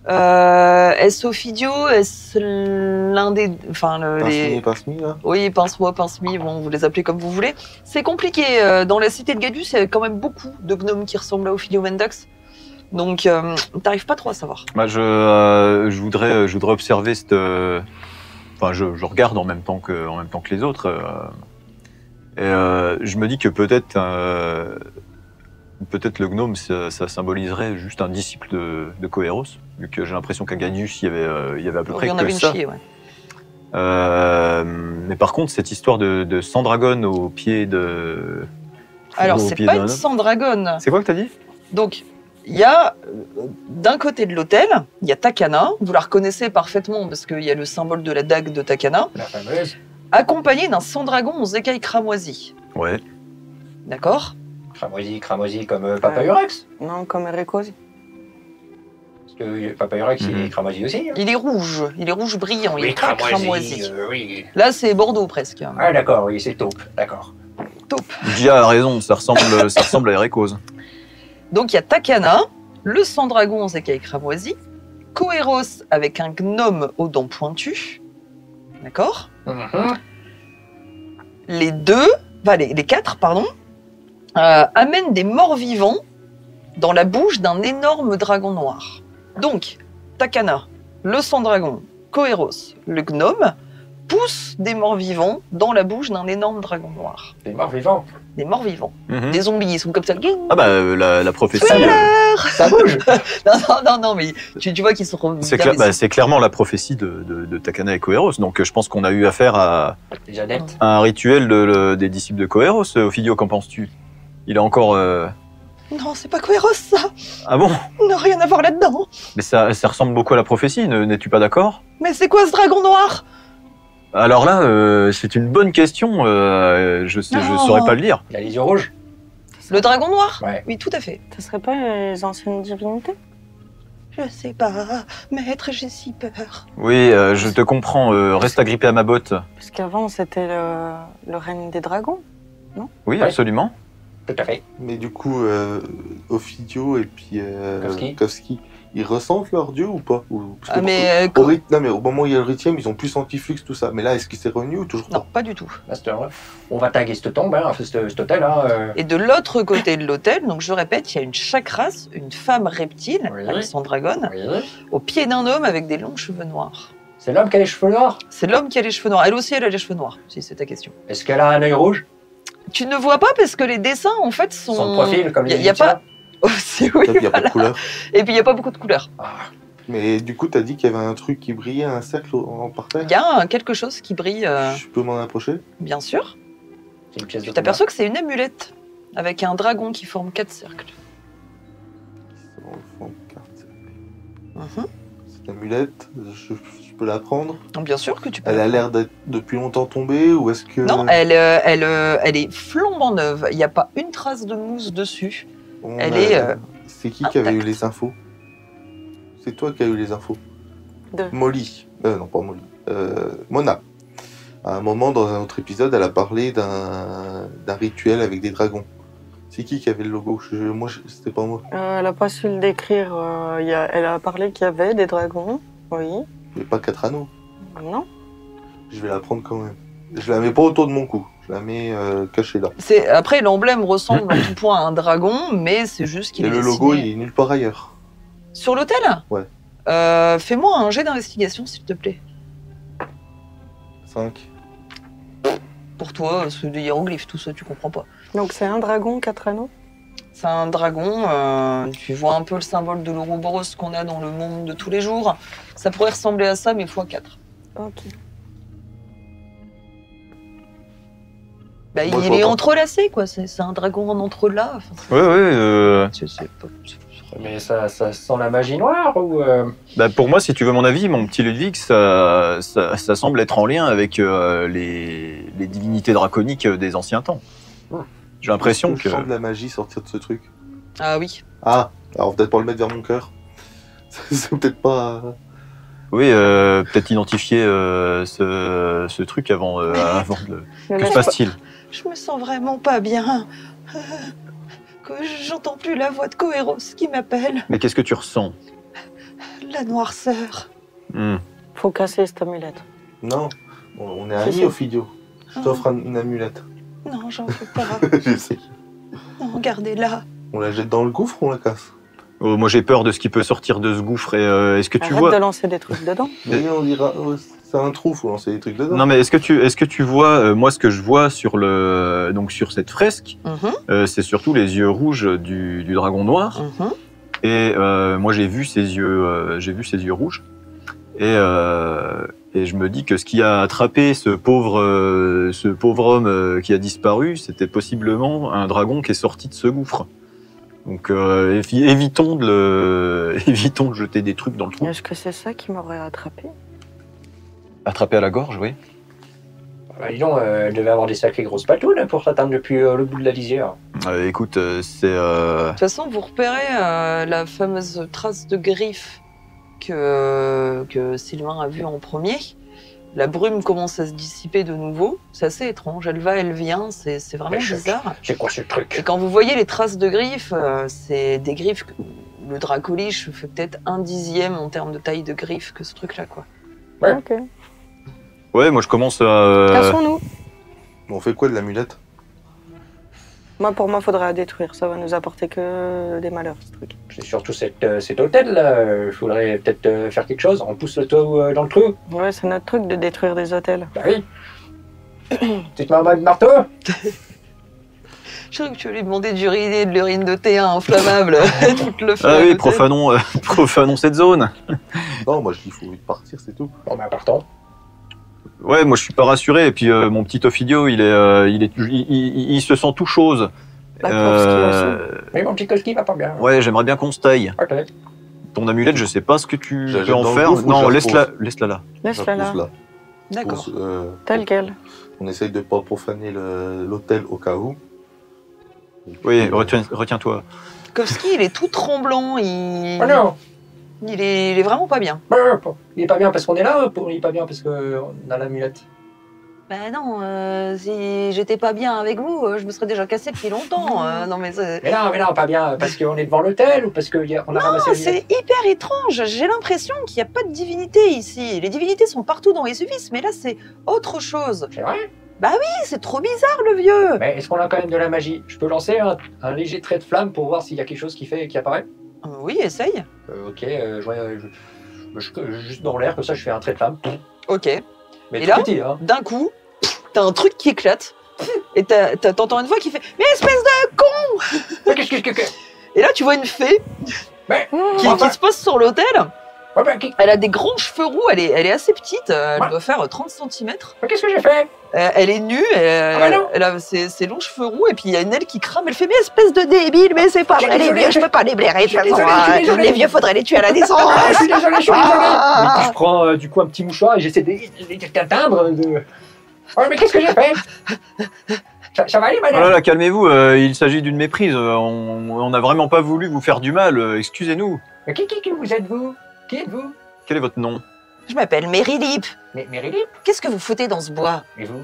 Est-ce Ophidio? Est-ce l'un des... Enfin, les... Pince-mi, là. Oui, pince-moi, pince-mi, bon, vous les appelez comme vous voulez. C'est compliqué. Dans la cité de Gadus, il y a quand même beaucoup de gnomes qui ressemblent à Ophidio Mendax. Donc, t'arrives pas trop à savoir. Bah, je voudrais observer cette. Enfin, je regarde en même temps que les autres. Et je me dis que peut-être le gnome, ça symboliserait juste un disciple de Coeros, vu que j'ai l'impression qu'à Gadus, il y avait à peu près Il y en que avait une ça. chier, ouais. Mais par contre, cette histoire de Sandragone au pied de. Alors, au c'est pied pas d'un une homme. Sandragone. C'est quoi que t'as dit? Donc, il y a, d'un côté de l'hôtel, il y a Takana. Vous la reconnaissez parfaitement parce qu'il y a le symbole de la dague de Takana, La fameuse. accompagnée d'un Sandragon aux écailles cramoisies. Ouais. D'accord? Cramoisi comme Papayurex. Non, comme Ericose. Parce que Papayurex, il Mhm. est cramoisi aussi. Hein. Il est rouge brillant, il Oui, est pas cramoisi. oui. Là, c'est Bordeaux presque. Ah, d'accord, oui, c'est taupe. D'accord. Gia a raison, ça ressemble à Ericose. Donc, il y a Takana, le Sandragon aux écailles cramoisies, Coeros avec un gnome aux dents pointues. D'accord? Mhm. Les quatre, pardon, amènent des morts vivants dans la bouche d'un énorme dragon noir. Donc, Takana, le Sandragon, Coeros, le gnome, poussent des morts vivants dans la bouche d'un énorme dragon noir. Des morts vivants. Des morts vivants. Mhm. Des zombies, ils sont comme ça. Ah bah la prophétie. Ça bouge. Non, mais tu vois qu'ils sont... C'est clairement la prophétie de Takana et Coeros. Donc je pense qu'on a eu affaire à Des adeptes. un rituel des disciples de Coeros. Ophidio, qu'en penses-tu? Il est encore. Non, c'est pas Coeros, ça. Ah bon? On n'a rien à voir là-dedans. Mais ça ressemble beaucoup à la prophétie, n'es-tu pas d'accord? Mais c'est quoi ce dragon noir? Alors là, c'est une bonne question. Je saurais pas le dire. Il a les yeux rouges. Le dragon noir? Ouais. Oui, tout à fait. Ce serait pas les anciennes divinités? Je sais pas, maître, j'ai si peur. Oui, je te comprends. Reste agrippé à ma botte. Parce qu'avant, c'était le règne des dragons. Oui, Ouais. absolument. Tout à fait. Mais du coup, Ophidio et puis Kowski. Kowski, ils ressentent leur dieu ou pas? Parce que Ah, mais... non, mais au moment où il y a le rythme, ils ont plus anti-flux, tout ça. Mais là, est-ce qu'il s'est revenu ou toujours Non, pas? pas du tout. Master, on va taguer cette tombe, hein, cet hôtel. Hein, Et de l'autre côté de l'hôtel, donc je répète, il y a une chakras, une femme reptile, Oui. avec son dragon, Oui. au pied d'un homme avec des longs cheveux noirs. C'est l'homme qui a les cheveux noirs. C'est l'homme qui a les cheveux noirs. Elle aussi, elle a les cheveux noirs, si c'est ta question. Est-ce qu'elle a un œil rouge? Tu ne vois pas parce que les dessins, en fait, sont... Son profil, comme les Il y a pas... Aussi, oui, Il n'y a pas de couleur. Et puis, il n'y a pas beaucoup de couleurs. Ah, Mais du coup, t'as dit qu'il y avait un truc qui brillait, un cercle en parterre. Il y a quelque chose qui brille, Je peux m'en approcher? bien sûr. c'est une pièce de Tu t'aperçois que c'est une amulette avec un dragon qui forme 4 cercles. Mhm. Cette amulette, je peux la prendre? Donc, bien sûr que tu peux. Elle a l'air d'être depuis longtemps tombée ou est-ce que... Non, elle est flambant neuve. Il n'y a pas une trace de mousse dessus. elle est, C'est qui avait eu intacte. les infos? C'est toi qui as eu les infos. De... Molly. Non, pas Molly. Mona. À un moment, dans un autre épisode, elle a parlé d'un rituel avec des dragons. C'est qui avait le logo? C'était pas moi. Elle a pas su le décrire. Elle a parlé qu'il y avait des dragons. Oui. Mais pas 4 anneaux. Non. Je vais la prendre quand même. Je la mets pas autour de mon cou. Je la mets cachée là. Après, l'emblème ressemble en tout point à un dragon, mais c'est juste qu'il Et est le logo, dessiné. il est nulle part ailleurs. Sur l'hôtel? Ouais. Fais-moi un jet d'investigation, s'il te plaît. 5. Pour toi, c'est des hiéroglyphes, tout ça, tu comprends pas. Donc c'est un dragon, 4 anneaux. C'est un dragon, tu vois un peu le symbole de l'Ouroboros qu'on a dans le monde de tous les jours. Ça pourrait ressembler à ça, mais x4. Ok. Bah, Moi, je il vois est pas. entrelacé, quoi. C'est un dragon en entrelacs. Enfin, c'est pas... mais ça sent la magie noire ou Pour moi, si tu veux mon avis, mon petit Ludwig, ça semble être en lien avec les divinités draconiques des anciens temps. J'ai l'impression Je que... sens de la magie sortir de ce truc. Ah oui. Ah, alors peut-être pas le mettre vers mon cœur. C'est peut-être pas... Oui, peut-être identifier ce truc avant de le... Que se passe-t-il? Je me sens vraiment pas bien. Que j'entends plus la voix de Coeros qui m'appelle. Mais qu'est-ce que tu ressens? La noirceur. Faut casser cette amulette. Non, on est Si, amis, si. Ophidio. Je t'offre une amulette. Non, j'en veux pas. Je sais. Non, gardez-la. On la jette dans le gouffre ou on la casse? Oh, moi j'ai peur de ce qui peut sortir de ce gouffre. Et est-ce que tu Arrête vois... de lancer des trucs dedans. Oui, on dira, c'est un trou, faut lancer des trucs dedans. Non mais est-ce que tu vois, moi ce que je vois sur sur cette fresque, c'est surtout les yeux rouges du dragon noir. Et moi j'ai vu ses yeux rouges. Et je me dis que ce qui a attrapé ce pauvre homme qui a disparu, c'était possiblement un dragon qui est sorti de ce gouffre. Donc évitons de jeter des trucs dans le trou. Est-ce que c'est ça qui m'aurait attrapé? Attrapé à la gorge, oui. Bah, dis donc, elle devait avoir des sacrées grosses patounes pour s'atteindre depuis le bout de la lisière. Écoute, c'est... De toute façon, vous repérez la fameuse trace de griffe que Sylvain a vue en premier. La brume commence à se dissiper de nouveau. C'est assez étrange. Elle va, elle vient. C'est vraiment Mais bizarre. C'est quoi ce truc? Et quand vous voyez les traces de griffes, c'est des griffes... Le dracoliche fait peut-être 1/10 en termes de taille de griffes que ce truc-là, quoi. Ouais. Ok. Ouais, moi je commence à... Cassons-nous. Bon, on fait quoi de l'amulette? Pour moi, faudrait la détruire. Ça va nous apporter que des malheurs, ce truc. C'est surtout cet hôtel-là. Je voudrais peut-être faire quelque chose. On pousse le toit dans le trou. Ouais, c'est notre truc de détruire des hôtels. Bah oui. Petite maman de marteau. Je crois que tu vas lui demander d'uriner de l'urine de T1 inflammable. Toute le Ah oui, feu, profanons cette zone. Non, moi je dis il faut vite partir, c'est tout. Bon, bah partons. Ouais, moi je suis pas rassuré. Et puis mon petit Ophidio, il se sent tout chose. Bah, Kowski Mais mon petit Koski va pas bien. Ouais, j'aimerais bien qu'on se taille. Ok. Ton amulette, je sais pas ce que tu Je la peux jette en dans le faire. gouffre ou je Non, la laisse-la là. Laisse-la là. Pousse là. D'accord. Pousse, Tel quel. on essaye de pas profaner l'hôtel au cas où. Oui, retiens-toi. Kowski, il est tout tremblant. Oh non. Il est vraiment pas bien. Il est pas bien parce qu'on est là, il est pas bien parce qu'on a l'amulette. Ben non, si j'étais pas bien avec vous, je me serais déjà cassé depuis longtemps. Non mais Mais non, pas bien parce qu'on est devant l'hôtel ou parce qu'on a ramassé c'est hyper étrange. J'ai l'impression qu'il n'y a pas de divinité ici. Les divinités sont partout dans Vesuvius, mais là c'est autre chose. C'est vrai? C'est trop bizarre le vieux. Mais est-ce qu'on a quand même de la magie? Je peux lancer un léger trait de flamme pour voir s'il y a quelque chose qui apparaît? Oui, essaye. Ok, juste dans l'air, comme ça je fais un trait de flamme. Ok. Mais Et tout là petit, hein. D'un coup, t'as un truc qui éclate. Et t'entends une voix qui fait « Mais espèce de... Mais qu'est-ce que... Et là, tu vois une fée Mais... qui se pose sur l'autel. Ouais, mais Elle a des grands cheveux roux, elle est assez petite, elle Ouais. doit faire 30 cm. qu'est-ce que j'ai fait? Elle est nue, bah non. elle a ses longs cheveux roux, et puis il y a une aile qui crame, elle fait « Mais espèce de débile, mais c'est pas Je suis vrai, les désolé. vieux, je peux pas les blairer, de toute façon, Je suis désolé. les vieux, faudrait les tuer à la naissance. Je suis désolé, je suis désolé. Ah. Et puis je prends du coup un petit mouchoir et j'essaie d'atteindre de... Ouais, mais qu'est-ce que j'ai fait? Ça va aller, Oh madame? là là, calmez-vous, il s'agit d'une méprise. On n'a vraiment pas voulu vous faire du mal, excusez-nous. Mais qui vous êtes-vous? Qui êtes-vous? Quel est votre nom? Je m'appelle Mérilip. Mais Mérilip? Qu'est-ce que vous foutez dans ce bois? Et vous?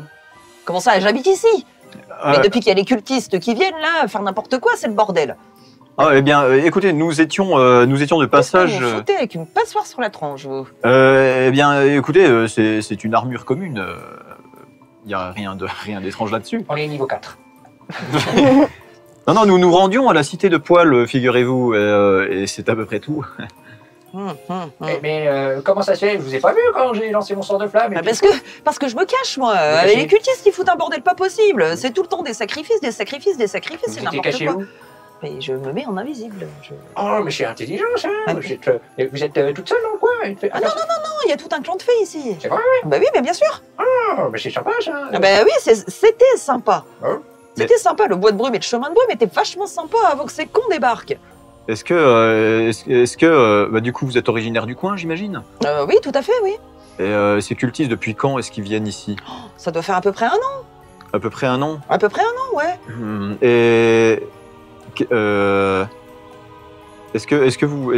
Comment ça, j'habite ici? Mais Ah, depuis qu'il y a les cultistes qui viennent là, faire n'importe quoi, c'est le bordel. eh bien, écoutez, nous étions de passage. Qu'est-ce que vous foutez avec une passoire sur la tranche, vous? Eh bien, écoutez, c'est une armure commune. Il n'y a rien d'étrange là-dessus. On est niveau 4. Non, nous nous rendions à la cité de Poil, figurez-vous, et c'est à peu près tout. Mais comment ça se fait? Je vous ai pas vu quand j'ai lancé mon sort de flamme. Et Ah, puis- parce que je me cache, moi. cachez. Avec les cultistes, ils foutent un bordel pas possible. C'est tout le temps des sacrifices, Vous c'est étiez n'importe caché quoi. où? Mais je me mets en invisible. Oh, mais c'est intelligent ça. Ah, Vous êtes toute seule dans le coin? Ah non, il y a tout un clan de fées ici. C'est vrai? Bah oui, mais bien sûr. Oh, mais c'est sympa ça. Ah bah oui, c'était sympa. Hein? C'était sympa, le bois de brume et le chemin de brume était vachement sympa avant que ces cons débarquent. Est-ce que du coup, vous êtes originaire du coin, j'imagine? Oui, tout à fait, oui. Et ces cultistes, depuis quand est-ce qu'ils viennent ici? Ça doit faire à peu près un an. À peu près un an? À peu près un an, ouais. Et est-ce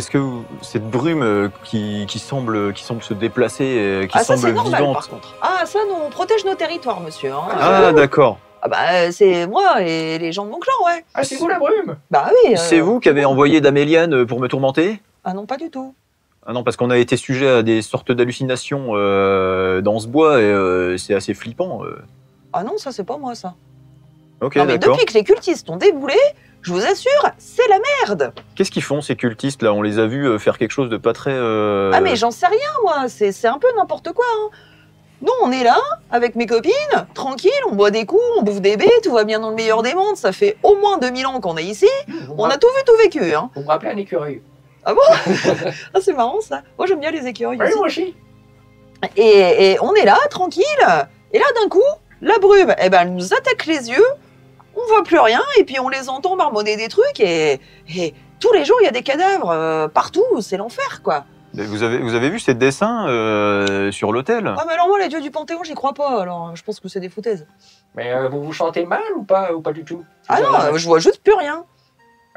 que cette brume qui semble se déplacer, qui Ah, ça, semble c'est normal, vivante. par contre. Ah, ça, nous, on protège nos territoires, monsieur. Hein. Ah, d'accord. Ah bah, c'est moi et les gens de mon clan, ouais. Ah, c'est vous la brume? Bah oui. C'est vous qui avez envoyé Daméliane pour me tourmenter? Ah non, pas du tout. Ah non, parce qu'on a été sujet à des sortes d'hallucinations dans ce bois et c'est assez flippant. Ah non, ça, c'est pas moi, ça. Ok, Non, mais d'accord. depuis que les cultistes ont déboulé, je vous assure, c'est la merde. Qu'est-ce qu'ils font ces cultistes là? On les a vus faire quelque chose de pas très. Ah, mais j'en sais rien, moi. C'est un peu n'importe quoi, hein. Nous, on est là, avec mes copines, tranquille, on boit des coups, on bouffe des baies, tout va bien dans le meilleur des mondes. Ça fait au moins 2000 ans qu'on est ici. On a tout vu, tout vécu, hein. Vous me rappelez un écureuil? Ah bon? Ah, c'est marrant, ça. Moi, j'aime bien les écureuils Oui, aussi. moi aussi. Et on est là, tranquille. Et là, d'un coup, la brume, eh ben, elle nous attaque les yeux. On voit plus rien. Et puis, on les entend marmonner des trucs. Et tous les jours, il y a des cadavres partout. C'est l'enfer, quoi. Vous avez vu ces dessins sur l'autel? Ah, mais alors, moi, les dieux du Panthéon, j'y crois pas. Alors, je pense que c'est des foutaises. Mais vous vous sentez mal ou pas du tout? Ah non, je vois juste plus rien.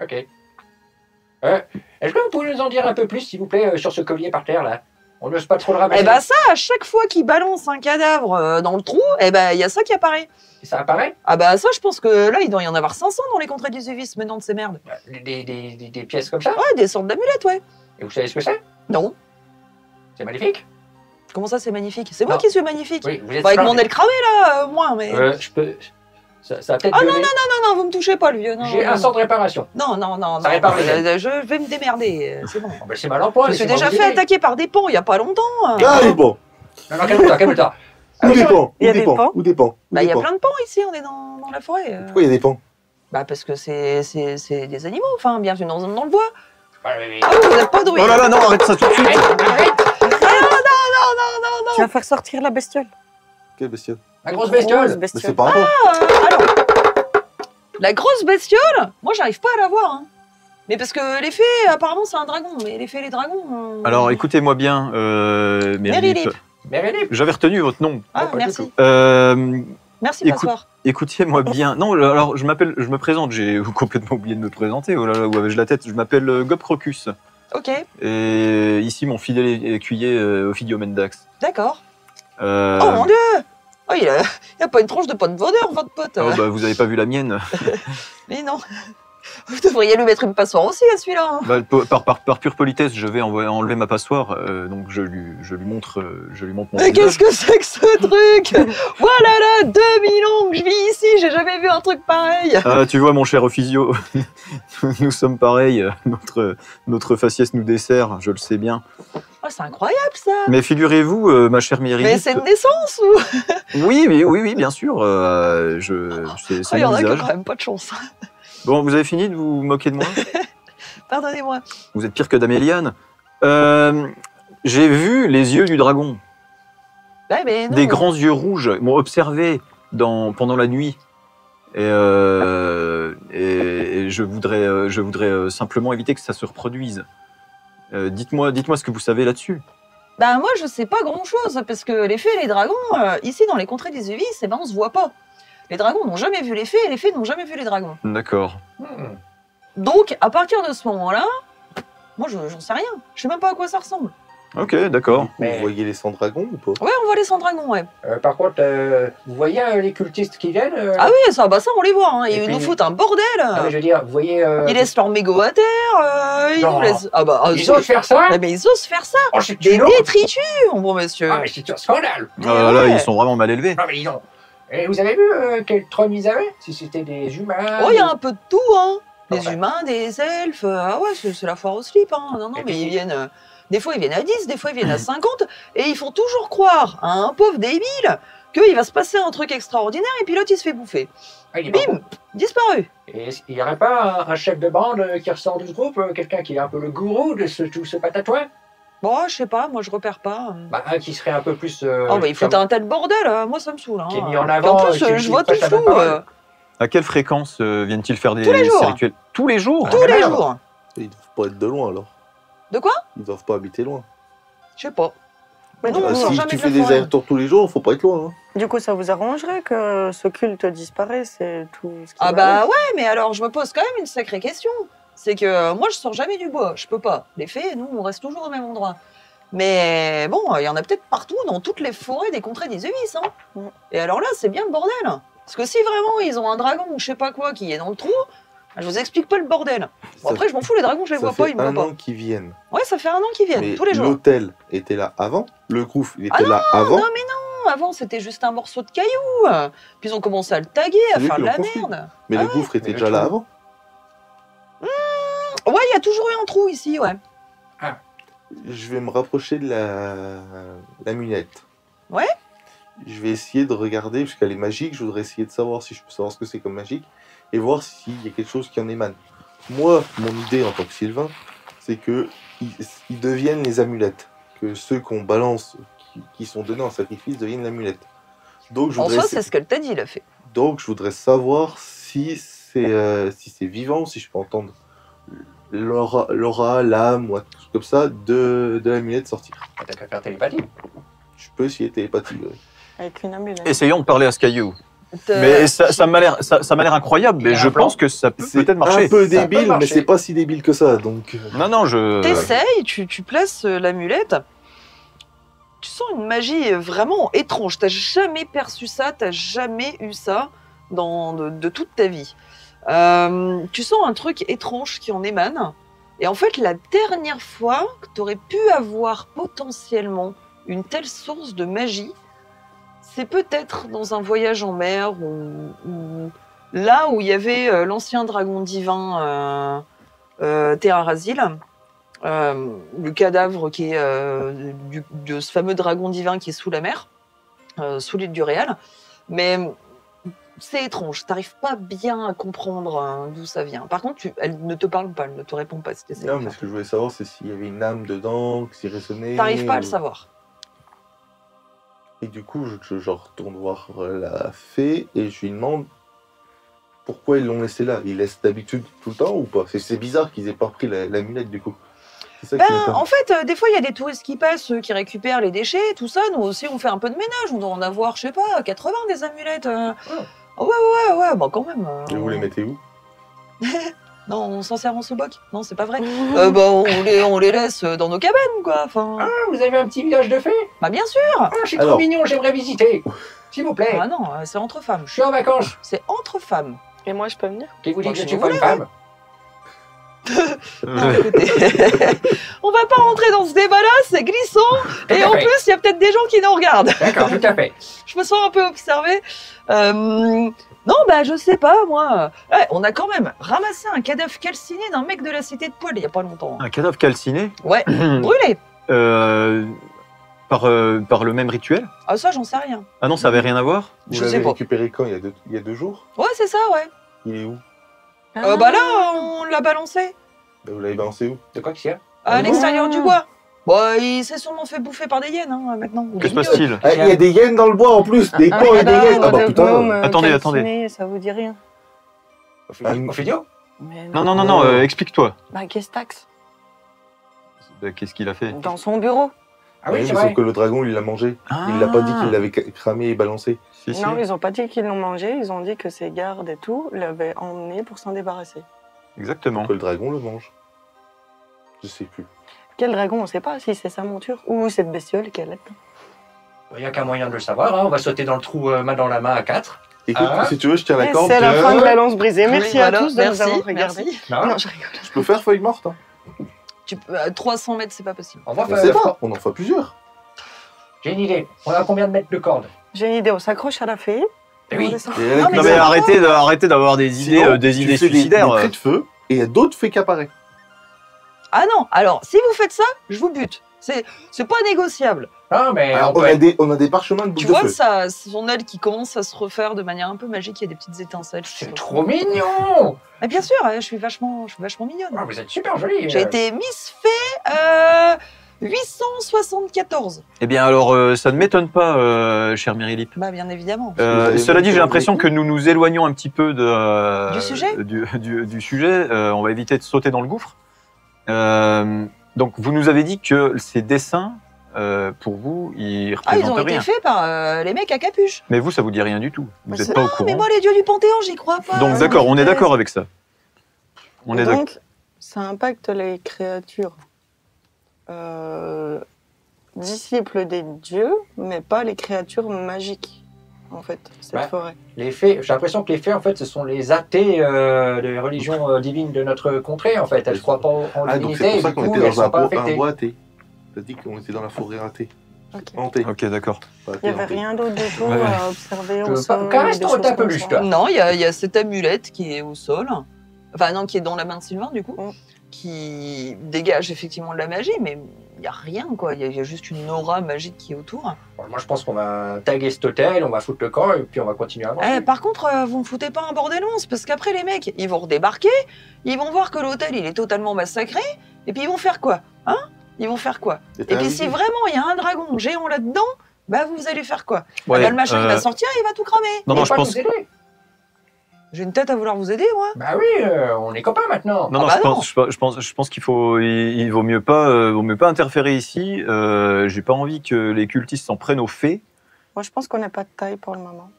Ok. Est-ce que vous pouvez nous en dire un peu plus, s'il vous plaît, sur ce collier par terre, là? On n'ose pas trop le ramasser. Eh ben, ça, à chaque fois qu'il balance un cadavre dans le trou, eh ben, il y a ça qui apparaît. Et ça apparaît? Ah, bah, ça, je pense que là, il doit y en avoir 500 dans les contrées du Zuvis, maintenant de ces merdes. Des pièces comme ça? Ouais, des sortes d'amulettes, ouais. Et vous savez ce que c'est? Non. C'est magnifique? Comment ça, c'est magnifique? C'est moi Non. qui suis magnifique. Oui, vous êtes Bah, avec plein, mon aile cramée, là, moins, mais... je peux... Ça va peut-être Ah non, gueuler. non, vous me touchez pas, le vieux. Non, J'ai non, un centre de réparation. non, Ça répare les ailes. je vais me démerder, c'est bon. Bon, ben, c'est mal en point. Je me suis déjà fait attaquer par des pans il y a pas longtemps. Ah, il est bon. Non, calme-toi. Où des pans? Il y a des pans? Où des pans? Bah, il y a plein de pans ici, on est dans la forêt. Pourquoi il y a des pans? Bah, parce que c'est des animaux, enfin, bienvenue dans le bois. Oui. Ah, vous n'êtes pas doué. Oh là là, non, arrête ça tout de suite! Tu vas faire sortir la bestiole. Quelle bestiole? La grosse bestiole. Grosse Mais c'est bestiole. pas un pan. Alors, la grosse bestiole, moi, j'arrive pas à la voir. Hein. Mais parce que les fées, apparemment, c'est un dragon. Mais les fées, les dragons... Alors écoutez-moi bien, Mérilip. Mérilip. J'avais retenu votre nom. Ah, pas du merci. tout. Merci, écoute- Passoire. Écoutez-moi bien. Non, alors je me présente, j'ai complètement oublié de me présenter. Oh là là, où avais-je la tête? Je m'appelle Gob Crocus. Ok, Et ici, mon fidèle écuyer Ophidio Mendax. d'accord. Euh, Oh mon dieu! Oh, il a pas une tronche de pote vendeur, votre pote. oh, bah, vous avez pas vu la mienne. Mais non. Vous devriez lui mettre une passoire aussi à celui-là. Hein. Bah, par pure politesse, je vais enlever ma passoire. Donc je lui montre mon Mais visage. qu'est-ce que c'est que ce truc? Voilà là, 2000 ans que je vis ici, j'ai jamais vu un truc pareil. Ah, tu vois, mon cher Ophysio, nous sommes pareils. Notre faciès nous dessert, je le sais bien. Oh, c'est incroyable ça. Mais figurez-vous, ma chère Mais Mérilip. c'est une naissance ou? Oui, bien sûr. C'est Oh, il y en mon a qui ont visage. quand même pas de chance. Bon, vous avez fini de vous moquer de moi? Pardonnez-moi. Vous êtes pire que Daméliane. J'ai vu les yeux du dragon. Ouais, mais non. Des grands yeux rouges m'ont observé pendant la nuit. Et je voudrais simplement éviter que ça se reproduise. Dites-moi ce que vous savez là-dessus. Bah moi je sais pas grand chose parce que les fées et les dragons, ici dans les contrées des Uvis, eh ben, on se voit pas. Les dragons n'ont jamais vu les fées et les fées n'ont jamais vu les dragons. D'accord. Donc à partir de ce moment-là, moi j'en sais rien. Je sais même pas à quoi ça ressemble. Ok, d'accord. Mais- Vous voyez les 100 dragons ou pas? Ouais, on voit les 100 dragons, ouais. Par contre, vous voyez les cultistes qui viennent? Ah oui, ça on les voit. Hein. Et Ils puis- nous foutent un bordel. Non, mais je veux dire, vous voyez... Ils laissent leur mégot à terre. Ils Non. nous laissent. Ah bah. Ils osent faire ça? Mais ils osent faire ça. Oh, c'est Des une détritus, mon bon monsieur. Ah, mais c'est un scandale! Ah là là, ouais. ils sont vraiment mal élevés. Non, mais dis donc. Et vous avez vu quel trône ils avaient? Si c'était des humains... Oh, il y a un peu de tout, hein. Des Ouais. humains, des elfes. Ah ouais, c'est la foire au slip, hein. Non, Et mais puis- ils viennent. Des fois, ils viennent à 10, des fois, ils viennent à 50. Et ils font toujours croire à un pauvre débile qu'il va se passer un truc extraordinaire et puis l'autre, il se fait bouffer. Ah, il est bon. Bim, disparu. Et il n'y aurait pas un chef de bande qui ressort du groupe, quelqu'un qui est un peu le gourou de tout ce patatouin? Bon, je sais pas, moi, je repère pas. Bah, un qui serait un peu plus... Oh, bah, il faut un tel bordel, moi, ça me saoule. Hein. Qui est mis en Et avant, en plus, qui je vois tout prête la bonne flou. parole. À quelle fréquence viennent-ils faire Tous les jours. ces rituels? Tous les jours? Ah, Tous les merde. jours. Ils doivent pas être de loin alors. De quoi? Ils doivent pas habiter loin. Je sais pas. Mais non, Ah, on sort si jamais tu de fais la des forêt. allers-retours tous les jours, faut pas être loin. Hein. Du coup, ça vous arrangerait que ce culte disparaisse et tout ce qui Ah va bah avec? ouais, mais alors je me pose quand même une sacrée question. C'est que moi je sors jamais du bois, je peux pas. Les fées, nous on reste toujours au même endroit. Mais bon, il y en a peut-être partout dans toutes les forêts des contrées d'Isévis. Hein. Et alors là, c'est bien le bordel. Parce que si vraiment ils ont un dragon ou je sais pas quoi qui est dans le trou, je vous explique pas le bordel. Bon, Ça- après, je m'en fous, les dragons, je les Ça vois pas, fait ils me voient un pas. an qu'ils viennent. Ouais, ça fait un an qu'ils viennent, Mais tous les jours. l'hôtel était là avant. Le gouffre, il était Ah là avant. Non, mais non, avant c'était juste un morceau de caillou. Puis ils ont commencé à le taguer, à C'est eux faire qui de l'ont la construit. merde. Mais Ah le gouffre était Mais déjà le là trou. avant. Ouais, il y a toujours eu un trou ici, ouais. Je vais me rapprocher de l'amulette. Ouais. Je vais essayer de regarder, parce qu'elle est magique, je voudrais essayer de savoir si je peux savoir ce que c'est comme magique, et voir s'il y a quelque chose qui en émane. Moi, mon idée en tant que Sylvain, c'est que ils deviennent les amulettes. Que ceux qu'on balance, qui sont donnés en sacrifice, deviennent l'amulette. Donc, En soi, c'est ce qu'elle t'a dit, il a fait. Donc, je voudrais savoir si c'est vivant, si je peux entendre l'aura, l'âme ou un truc comme ça de l'amulette sortir. T'as qu'à faire télépathie. Je peux essayer télépathie. Ouais. Avec une amulette. Essayons de parler à ce caillou. Mais ça m'a l'air incroyable, mais Il y a je un plan. pense que ça peut C'est peut-être marcher. un peu Ça peut débile, mais marcher. c'est pas si débile que ça. Donc, Non, je... T'essayes, tu places l'amulette. Tu sens une magie vraiment étrange. T'as jamais perçu ça, t'as jamais eu ça de toute ta vie. Tu sens un truc étrange qui en émane. Et en fait, la dernière fois que t'aurais pu avoir potentiellement une telle source de magie, c'est peut-être dans un voyage en mer ou là où il y avait l'ancien dragon divin Terrarazil. Le cadavre qui est de ce fameux dragon divin qui est sous la mer, sous l'île du Réal. Mais c'est étrange, t'arrives pas bien à comprendre d'où ça vient. Par contre, elle ne te parle pas, elle ne te répond pas si t'essaies de non, mais faire. ce que je voulais savoir, c'est s'il y avait une âme dedans, que s'y résonnait. T'arrives pas à le ou- savoir. Et du coup, je retourne voir la fée et je lui demande pourquoi ils l'ont laissé là. Ils laissent d'habitude tout le temps ou pas? C'est bizarre qu'ils aient pas pris l'amulette du coup. C'est ça qui m'étonne. En fait, des fois, il y a des touristes qui passent, qui récupèrent les déchets, tout ça. Nous aussi, on fait un peu de ménage. On doit en avoir, je sais pas, 80 des amulettes. Ouais, bah quand même. Et vous les mettez où? Non, on s'en sert en sous-boc. Non, c'est pas vrai. Bah, on les laisse dans nos cabanes, quoi. Enfin, Ah, vous avez un petit village de fées? bah bien sûr. Ah, c'est trop Alors. mignon, j'aimerais visiter. S'il vous plaît. Ah non, c'est entre femmes. Je suis en vacances. C'est entre femmes. Et moi, je peux venir? Qui vous dit Bah, que je si suis vous pas une voulez, femme? Non, écoutez, on va pas rentrer dans ce débat-là, c'est glissant. Et à en fait. plus, il y a peut-être des gens qui nous regardent. D'accord, tout à fait. Je me sens un peu observée. Non, bah je sais pas, moi. Ouais, on a quand même ramassé un cadavre calciné d'un mec de la cité de Poil il y a pas longtemps. Un cadavre calciné Ouais, brûlé. Par le même rituel? Ah ça, j'en sais rien. Ah non, ça avait rien à voir? Vous je l'avez sais pas. récupéré quand? Il y a 2 jours? Ouais, c'est ça, ouais. Il est où? Bah là, on l'a balancé Vous l'avez balancé où? De quoi qu'il y a? à Ah l'extérieur bon du bois. Bon, il s'est sûrement fait bouffer par des hyènes maintenant. Ou Que des se guignols. passe-t-il? Ah, il y a des hyènes dans le bois en plus! Des porcs et des hyènes! Ah bah putain! Attendez. Ça vous dit rien? Ophidio? Mais Non, explique-toi. Bah, qu'est-ce Qu'est-ce qu'il a fait? Dans son bureau. Ah oui, mais c'est sauf vrai. que le dragon, il l'a mangé. Il l'a pas dit qu'il l'avait cramé et balancé. Si, si. Non, ils ont pas dit qu'ils l'ont mangé, ils ont dit que ses gardes et tout l'avaient emmené pour s'en débarrasser. Exactement. Que le dragon le mange. Je sais plus. Quel dragon, on sait pas si c'est sa monture ou cette bestiole qu'elle est. Il n'y a qu'un moyen de le savoir. Hein. On va sauter dans le trou main dans la main à 4. Écoute, Ah. si tu veux, je tiens la Et corde. c'est la fin de la lance brisée. Merci Oui, à voilà, tous de nous merci, avoir regardés. merci. Non, Non, je rigole. Je peux faire feuille morte. Hein. À 300 mètres, c'est pas possible. on va On faire. sait pas, on en fait plusieurs. J'ai une idée. On a combien de mètres de corde? J'ai une idée, on s'accroche à la fée. Eh oui. On descend. Et avec Non, mais Non les- mais c'est arrêtez d'avoir des idées, Sinon, des tu idées fais suicidaires. des traits de feu et il y a d'autres fées qui apparaissent. Ah non, alors, si vous faites ça, je vous bute. C'est pas négociable. Non, mais Alors, on peut être- on a des parchemins de Tu boules de vois, feu. son aile qui commence à se refaire de manière un peu magique, il y a des petites étincelles. qui C'est se trop refont. mignon. Mais bien sûr, je suis vachement mignonne. Ah, vous êtes super jolie. J'ai été Miss Fée 874. Eh bien alors, ça ne m'étonne pas, cher Myrilip. Bah bien évidemment. Vous avez Cela dit, monté j'ai l'impression le que nous nous éloignons un petit peu de, Du sujet du sujet. On va éviter de sauter dans le gouffre. Donc, vous nous avez dit que ces dessins pour vous, ils Ah, ils représentent ont été rien. faits par les mecs à capuche. Mais vous, ça vous dit rien du tout. Vous Mais n'êtes c'est- pas au Non, courant. mais moi, les dieux du Panthéon, j'y crois pas. Donc d'accord, on est d'accord avec ça. On est d'accord. Donc, ça impacte les créatures disciples des dieux, mais pas les créatures magiques, en fait, cette Ouais. forêt. Les fées, j'ai l'impression que les fées, en fait, ce sont les athées des religions divines de notre contrée, en fait. Elles ne croient pas en Ah, donc divinité, c'est et pour ça du qu'on coup, était elles dans sont pas un affectées. bois athée. T'as dit qu'on était dans la forêt athée. Ok. Hantée. Ok, d'accord. Pas Il athée, n'y avait hantée. rien d'autre du tout Ouais. à observer au Je- sol. Caresse des ton choses ta comme peluche, ça. toi. Non, il y a cette amulette qui est au sol. Enfin, non, qui est dans la main de Sylvain, du coup. Mm. Qui dégage effectivement de la magie, mais il n'y a rien, quoi. Il y a juste une aura magique qui est autour. Bon, moi, je pense qu'on va taguer cet hôtel, on va foutre le camp, et puis on va continuer à avancer. Par contre, vous me foutez pas un bordel monstre, parce qu'après, les mecs, ils vont redébarquer, ils vont voir que l'hôtel, il est totalement massacré, et puis ils vont faire quoi? Hein? Ils vont faire quoi? Et puis si vraiment il y a un dragon géant là-dedans, bah vous allez faire quoi? Ouais, Ah bah, le machin, il va euh, sortir, il va tout cramer. Non, On non, va je pas pense. nous aider. J'ai une tête à vouloir vous aider, moi. Bah oui, on est copains maintenant. Non, non, bah je pense qu'il faut, il vaut mieux pas interférer ici. J'ai pas envie que les cultistes s'en prennent aux fées. Moi, je pense qu'on n'a pas de taille pour le moment.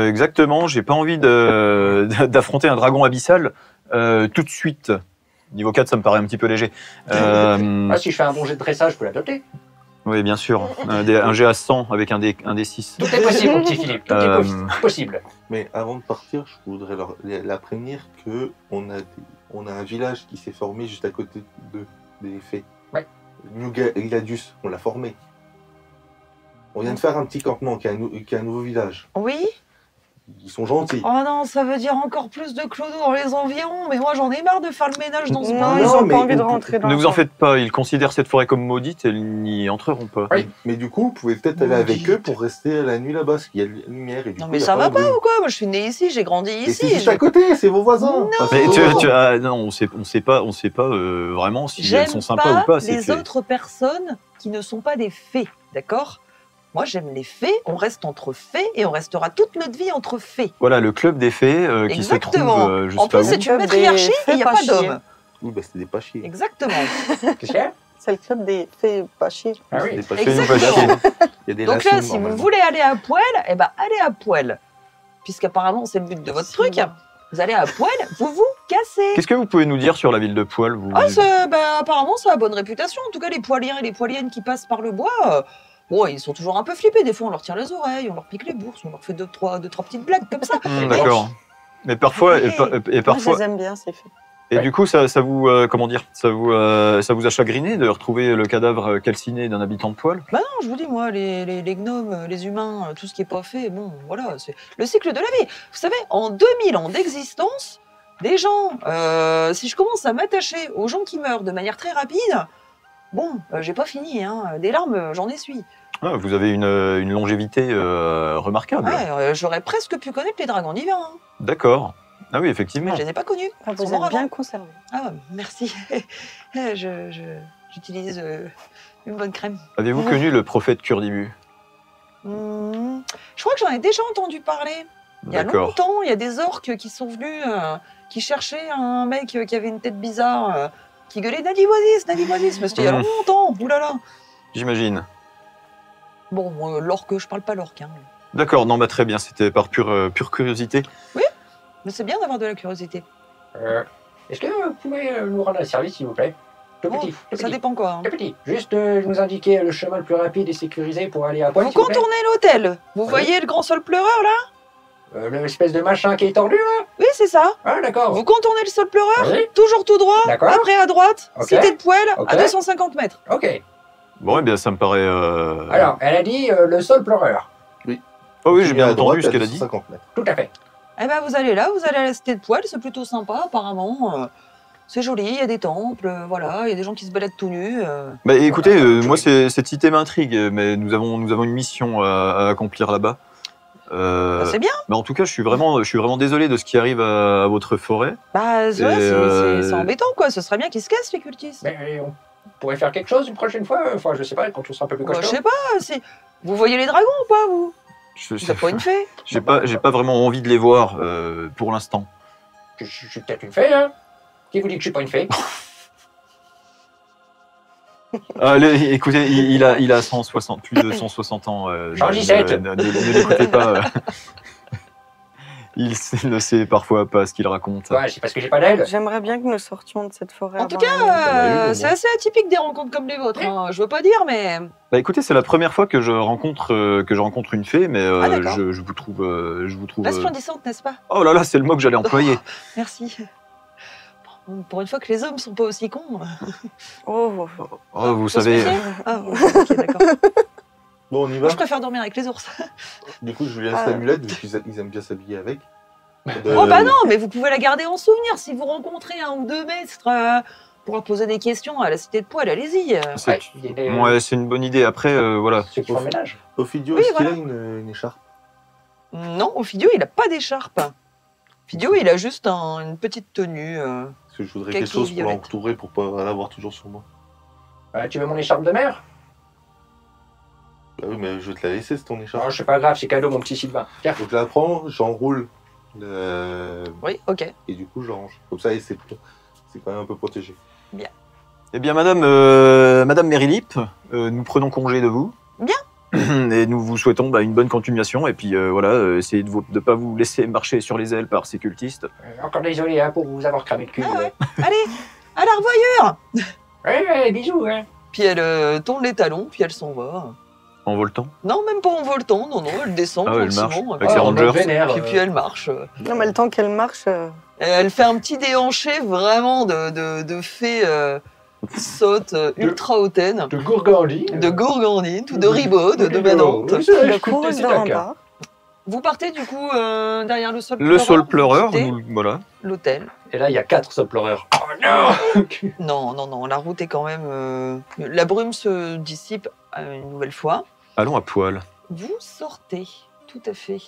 Exactement, j'ai pas envie d'affronter un dragon abyssal tout de suite. Niveau 4, ça me paraît un petit peu léger. Ah, si je fais un bon jet de dressage, je peux l'adopter. Oui, bien sûr. Un jet à 100 avec un D6. Tout est possible, mon petit Philippe. Tout est possible. Mais avant de partir, je voudrais la prévenir que on a un village qui s'est formé juste à côté des fées. Ouais. New Gladius, on l'a formé. On vient de faire un petit campement qui est un nouveau village. Oui. Ils sont gentils. Oh non, ça veut dire encore plus de clodos dans les environs, mais moi j'en ai marre de faire le ménage dans ce Non, coin. ils non, n'ont mais pas envie de on- rentrer dans Ne le vous en camp. faites pas, ils considèrent cette forêt comme maudite et ils n'y entreront pas. Oui. Mais du coup, vous pouvez peut-être aller avec eux pour rester la nuit là-bas, parce qu'il y a de la lumière. Et du Non coup, mais il y a ça va de pas bruit. ou quoi? Moi je suis née ici, j'ai grandi Et ici. c'est juste à côté, c'est vos voisins. Non. Enfin, c'est Mais vos voisins. non, on sait pas vraiment si J'aime elles sont sympas ou pas. ces les fées. autres personnes qui ne sont pas des fées, d'accord? Moi j'aime les fées, on reste entre fées et on restera toute notre vie entre fées. Voilà, le club des fées qui se trouve Exactement. je En sais pas plus où. c'est une Club matriarchie des et il n'y a fées pas pas chier. d'hommes. Oui, bah c'était des pas chier. Exactement. Qu'est-ce qu'il y a? C'est le club des fées pas chier. Ah C'est oui. des pas Fais-nous chier. pas Exactement. chier. Il y a des Donc là, racines, si vous normalement. voulez aller à poil, eh ben allez à poil. Puisqu'apparemment c'est le but de votre truc. Vous allez à poil, vous vous cassez. Qu'est-ce que vous pouvez nous dire sur la ville de Poil vous... Ah, apparemment, ça a bonne réputation. En tout cas, les poiliens et les poiliennes qui passent par le bois, bon, ils sont toujours un peu flippés. Des fois, on leur tire les oreilles, on leur pique les bourses, on leur fait deux, trois petites blagues comme ça. D'accord. Mais parfois, et Moi, je parfois, les aime bien, ces fées. et Ouais. du coup, ça vous, comment dire, ça vous a chagriné de retrouver le cadavre calciné d'un habitant de Poil? Bah non, je vous dis, moi, les gnomes, les humains, tout ce qui est pas fait, bon, voilà, c'est le cycle de la vie. Vous savez, en 2000 ans d'existence, des gens, si je commence à m'attacher aux gens qui meurent de manière très rapide, bon, j'ai pas fini, hein, des larmes, j'en essuie. Ah, vous avez une longévité remarquable. Ouais, j'aurais presque pu connaître les dragons d'hiver, hein, D'accord. Ah oui, effectivement. mais je les ai pas connus. Ah, Ils sont vous morts êtes bien avant. conservés. Ah, merci. J'utilise une bonne crème. Avez-vous connu le prophète Kurdibu? Je crois que j'en ai déjà entendu parler. Il y a D'accord. longtemps, il y a des orques qui sont venus, qui cherchaient un mec qui avait une tête bizarre, qui gueulait Nadiboisis, Nadiboisis, mais c'était il y a longtemps, oulala. J'imagine. Bon, moi, l'orque, je parle pas l'orque, hein. D'accord, non, bah très bien, c'était par pure curiosité. Mais c'est bien d'avoir de la curiosité. Est-ce que vous pouvez nous rendre un service, s'il vous plaît? Tout Bon, petit. Tout ça petit. dépend quoi. Hein. Tout petit. Juste nous indiquer le chemin le plus rapide et sécurisé pour aller à Poil, Vous s'il vous plaît. contournez l'hôtel. Vous Oui. voyez le grand sol pleureur là? L'espèce de machin qui est tordu, là? Oui, c'est ça. Ah, d'accord. Vous contournez le sol pleureur, Oui. toujours tout droit, D'accord. après à droite, Ok. cité de Poil, Ok. à 250 mètres. Ok. Bon, eh bien, ça me paraît. Alors, elle a dit le sol pleureur. Oh oui, j'ai bien À droite, entendu ce à qu'elle a dit. 250 mètres. Tout à fait. Eh ben vous allez là, vous allez à la cité de Poil, c'est plutôt sympa apparemment. C'est joli, il y a des temples, voilà, il y a des gens qui se baladent tout nus. Bah écoutez, moi, cette cité m'intrigue, mais nous avons une mission à accomplir là-bas. Bah, c'est bien. Mais en tout cas, je suis vraiment désolé de ce qui arrive à votre forêt. Bah c'est vrai, c'est embêtant quoi, ce serait bien qu'ils se cassent les cultistes. Mais on pourrait faire quelque chose une prochaine fois. Enfin, je sais pas, quand on sera un peu plus Bah, je costaud. sais pas, si... vous voyez les dragons ou pas vous? Je Vous êtes pas une fée? j'ai pas vraiment envie de les voir pour l'instant. Je suis peut-être une fée, hein? Qui vous dit que je suis pas une fée? Écoutez, il a 160, plus de 160 ans. Ne l'écoutez pas. Il ne sait parfois pas ce qu'il raconte. Ouais, c'est parce que j'ai pas d'aile. J'aimerais bien que nous sortions de cette forêt. En tout avant la nuit. cas, au c'est moins. assez atypique des rencontres comme les vôtres. Hein. Je veux pas dire, mais Bah écoutez, c'est la première fois que je rencontre une fée, mais Ah, d'accord. je vous trouve. resplendissante, n'est-ce pas? Oh là là, c'est le mot que j'allais employer. Merci. Bon, pour une fois que les hommes sont pas aussi cons. Oh, Oh, vous Faut se savez. méfier. Ah, ok, d'accord. Bon, on y va. Moi, je préfère dormir avec les ours. Du coup, je lui laisse Ah. l'amulette, vu qu'ils aiment bien s'habiller avec. Oh bah non, mais vous pouvez la garder en souvenir. Si vous rencontrez un ou deux maîtres pour poser des questions à la cité de Poil, allez-y. C'est il y a ouais, c'est une bonne idée. Après, voilà. ceux qui font le ménage. Ophidio, Oui, est-ce voilà. qu'il a une écharpe? Non, Ophidio, il a pas d'écharpe. Ophidio, il a juste une petite tenue. Parce que je voudrais Kaki quelque chose pour violette. l'entourer, pour pas l'avoir toujours sur moi. Ouais, tu veux mon écharpe de mer? Bah oui, mais je vais te la laisser, c'est ton Non, écharpe. c'est pas grave, c'est cadeau, mon petit Sylvain. Tiens. Donc je la prends, j'enroule, Oui, ok. et du coup je la range. Comme ça, et c'est quand même un peu protégé. Eh bien, Madame Mérilip, nous prenons congé de vous. Bien. Et nous vous souhaitons une bonne continuation. Et puis voilà, essayez de ne pas vous laisser marcher sur les ailes par ces cultistes. Encore désolé hein, pour vous avoir cramé le cul. Ah ouais. Allez, à la revoyure. Ouais, bisous. Hein. Puis elle tourne les talons, puis elle s'en va. En voltant. Non, même pas en voltant, non, elle descend Ah ouais, elle marche. gentiment. Avec ses on rangers. est vénère, Puis elle marche. non, mais le temps qu'elle marche, Elle fait un petit déhanché vraiment de fée saute ultra hautaine, De gourgandine. de gourgandine, ou de ribaude, de manante. le coureuse de Ramba. Vous partez du coup derrière le sol Le sol pleureur, vous quittez voilà. l'hôtel. Et là, il y a 4 pleureurs. Oh non. Non, la route est quand même... la brume se dissipe une nouvelle fois. Allons à poil. Vous sortez tout à fait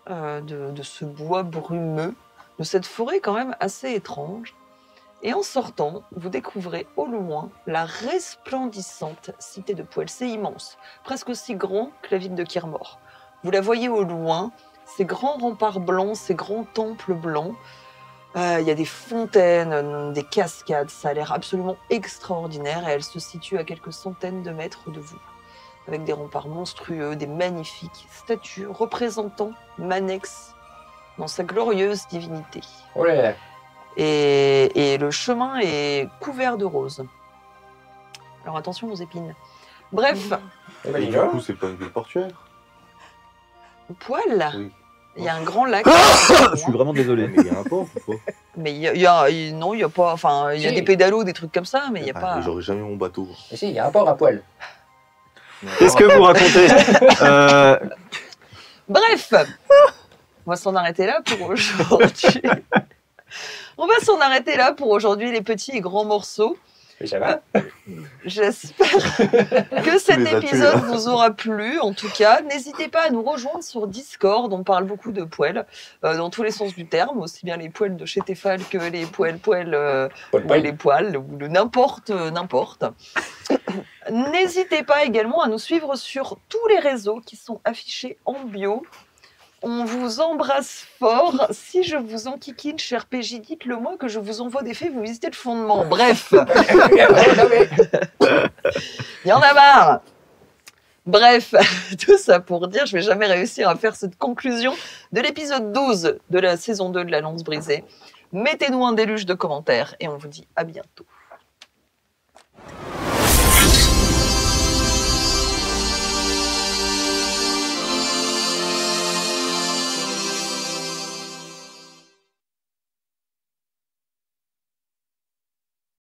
de ce bois brumeux, de cette forêt quand même assez étrange. Et en sortant, vous découvrez au loin la resplendissante cité de Poel. C'est immense, presque aussi grand que la ville de Kirmor. Vous la voyez au loin, ces grands remparts blancs, ces grands temples blancs. Il y a des fontaines, des cascades, ça a l'air absolument extraordinaire et elle se situe à quelques centaines de mètres de vous, avec des remparts monstrueux, des magnifiques statues représentant Manex dans sa glorieuse divinité. Ouais. Et le chemin est couvert de roses. Alors attention aux épines. Bref, Eh ben, Et dis du donc. coup, c'est pas une ville portuaire. Poil, Oui. il y a un grand lac. Je suis vraiment désolé. Mais il y a un port ou pas? Mais non, il y a pas. Enfin, il y a Si. des pédalos, des trucs comme ça, mais il y a Ah, pas. mais j'aurais jamais mon bateau. Et si, il y a un port à poil. Qu'est-ce que vous racontez Bref, on va s'en arrêter là pour aujourd'hui. On va s'en arrêter là pour aujourd'hui, les petits et grands morceaux. Mais ça va. J'espère que cet les as tués, épisode là. vous aura plu. En tout cas, n'hésitez pas à nous rejoindre sur Discord. On parle beaucoup de poêles, dans tous les sens du terme, aussi bien les poêles de chez Tefal que les poêles, Poil, ou poil. les poils, ou le n'importe. N'hésitez pas également à nous suivre sur tous les réseaux qui sont affichés en bio. On vous embrasse fort. Si je vous enquiquine, cher PJ, dites-le moi que je vous envoie des faits, vous visitez le fondement. Bref, il y en a marre. Bref, tout ça pour dire, je vais jamais réussir à faire cette conclusion de l'épisode 12 de la saison 2 de la Lance brisée. Mettez-nous un déluge de commentaires et on vous dit à bientôt.